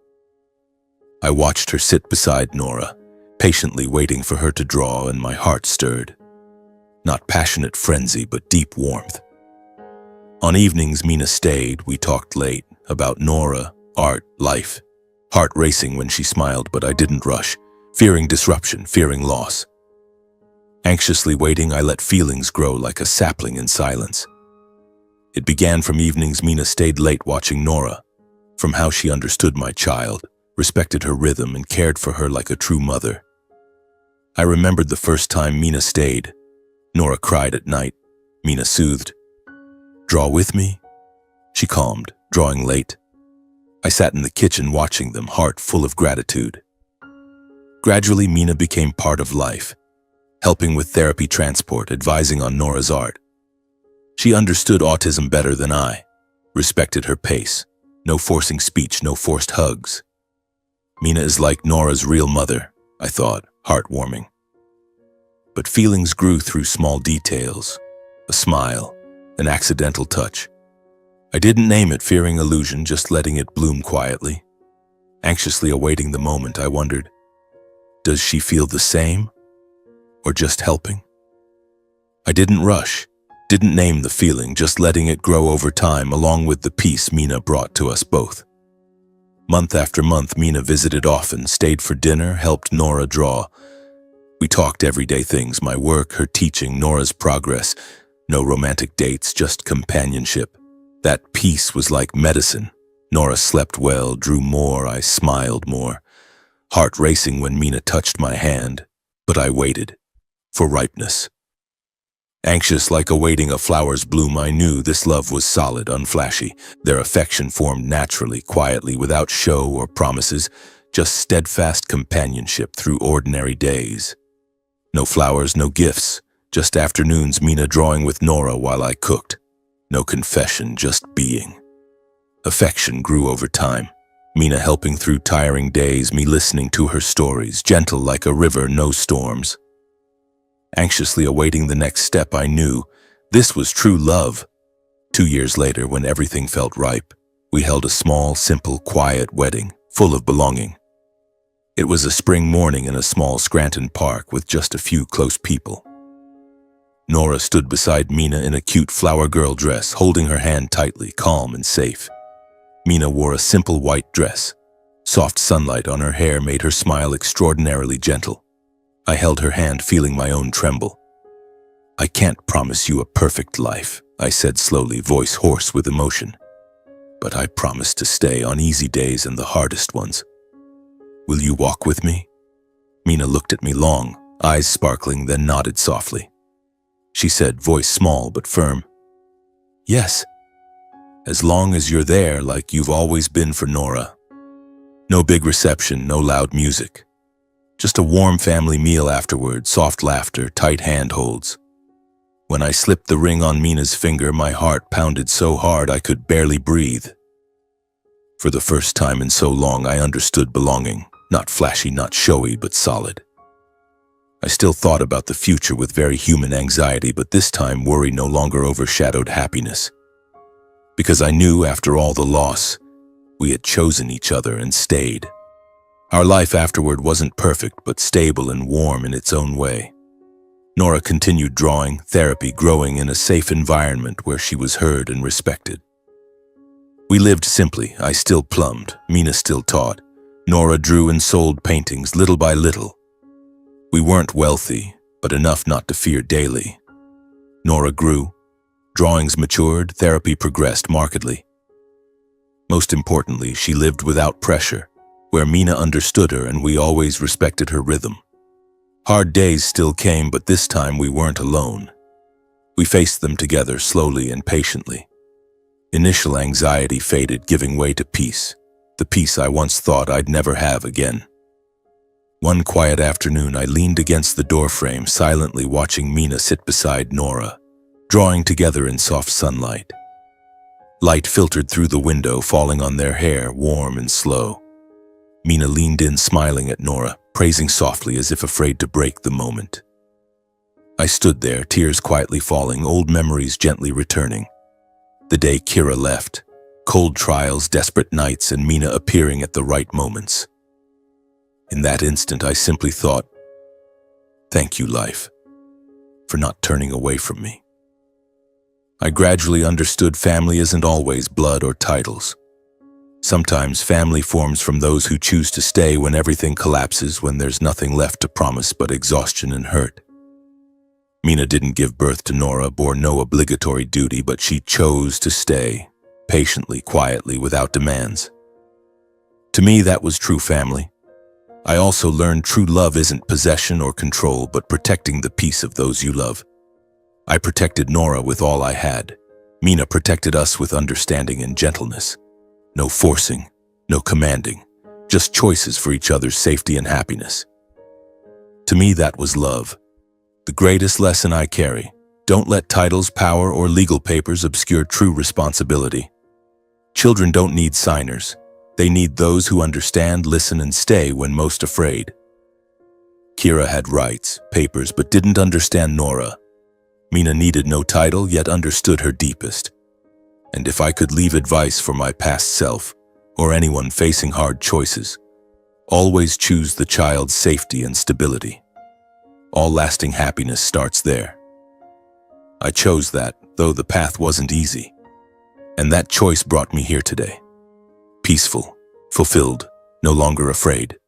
I watched her sit beside Nora, patiently waiting for her to draw, and my heart stirred. Not passionate frenzy, but deep warmth. On evenings Mina stayed, we talked late, about Nora, art, life. Heart racing when she smiled, but I didn't rush, fearing disruption, fearing loss. Anxiously waiting, I let feelings grow like a sapling in silence. It began from evenings Mina stayed late watching Nora, from how she understood my child, respected her rhythm, and cared for her like a true mother. I remembered the first time Mina stayed. Nora cried at night, Mina soothed. Draw with me? She calmed, drawing late. I sat in the kitchen watching them, heart full of gratitude. Gradually, Mina became part of life, helping with therapy transport, advising on Nora's art. She understood autism better than I, respected her pace. No forcing speech, no forced hugs. Mina is like Nora's real mother, I thought, heartwarming. But feelings grew through small details, a smile, an accidental touch. I didn't name it, fearing illusion, just letting it bloom quietly. Anxiously awaiting the moment, I wondered, does she feel the same? Or just helping? I didn't rush, didn't name the feeling, just letting it grow over time along with the peace Mina brought to us both. Month after month, Mina visited often, stayed for dinner, helped Nora draw. We talked everyday things, my work, her teaching, Nora's progress. No romantic dates, just companionship. That peace was like medicine. Nora slept well, drew more, I smiled more. Heart racing when Mina touched my hand, but I waited for ripeness. Anxious like awaiting a flower's bloom, I knew this love was solid, unflashy. Their affection formed naturally, quietly, without show or promises, just steadfast companionship through ordinary days. No flowers, no gifts, just afternoons, Mina drawing with Nora while I cooked. No confession, just being. Affection grew over time. Mina helping through tiring days, me listening to her stories, gentle like a river, no storms. Anxiously awaiting the next step, I knew this was true love. 2 years later, when everything felt ripe, we held a small, simple, quiet wedding, full of belonging. It was a spring morning in a small Scranton park with just a few close people. Nora stood beside Mina in a cute flower girl dress, holding her hand tightly, calm and safe. Mina wore a simple white dress. Soft sunlight on her hair made her smile extraordinarily gentle. I held her hand, feeling my own tremble. I can't promise you a perfect life, I said slowly, voice hoarse with emotion. But I promise to stay on easy days and the hardest ones. Will you walk with me? Mina looked at me long, eyes sparkling, then nodded softly. She said, voice small but firm, yes, as long as you're there like you've always been for Nora. No big reception, no loud music. Just a warm family meal afterward, soft laughter, tight handholds. When I slipped the ring on Mina's finger, my heart pounded so hard I could barely breathe. For the first time in so long, I understood belonging. Not flashy, not showy, but solid. I still thought about the future with very human anxiety, but this time worry no longer overshadowed happiness. Because I knew after all the loss, we had chosen each other and stayed. Our life afterward wasn't perfect, but stable and warm in its own way. Nora continued drawing, therapy growing in a safe environment where she was heard and respected. We lived simply. I still plumbed, Mina still taught. Nora drew and sold paintings little by little. We weren't wealthy, but enough not to fear daily. Nora grew. Drawings matured, therapy progressed markedly. Most importantly, she lived without pressure, where Mina understood her and we always respected her rhythm. Hard days still came, but this time we weren't alone. We faced them together slowly and patiently. Initial anxiety faded, giving way to peace, the peace I once thought I'd never have again. One quiet afternoon, I leaned against the doorframe, silently watching Mina sit beside Nora, drawing together in soft sunlight. Light filtered through the window, falling on their hair, warm and slow. Mina leaned in, smiling at Nora, praising softly as if afraid to break the moment. I stood there, tears quietly falling, old memories gently returning. The day Kira left, cold trials, desperate nights, and Mina appearing at the right moments. In that instant, I simply thought, thank you, life, for not turning away from me. I gradually understood family isn't always blood or titles. Sometimes family forms from those who choose to stay when everything collapses, when there's nothing left to promise but exhaustion and hurt. Mina didn't give birth to Nora, bore no obligatory duty, but she chose to stay, patiently, quietly, without demands. To me, that was true family. I also learned true love isn't possession or control, but protecting the peace of those you love. I protected Nora with all I had. Mina protected us with understanding and gentleness. No forcing, no commanding, just choices for each other's safety and happiness. To me, that was love. The greatest lesson I carry: don't let titles, power, or legal papers obscure true responsibility. Children don't need signers. They need those who understand, listen, and stay when most afraid. Kira had rights, papers, but didn't understand Nora. Mina needed no title, yet understood her deepest. And if I could leave advice for my past self, or anyone facing hard choices, always choose the child's safety and stability. All lasting happiness starts there. I chose that, though the path wasn't easy. And that choice brought me here today. Peaceful, fulfilled, no longer afraid.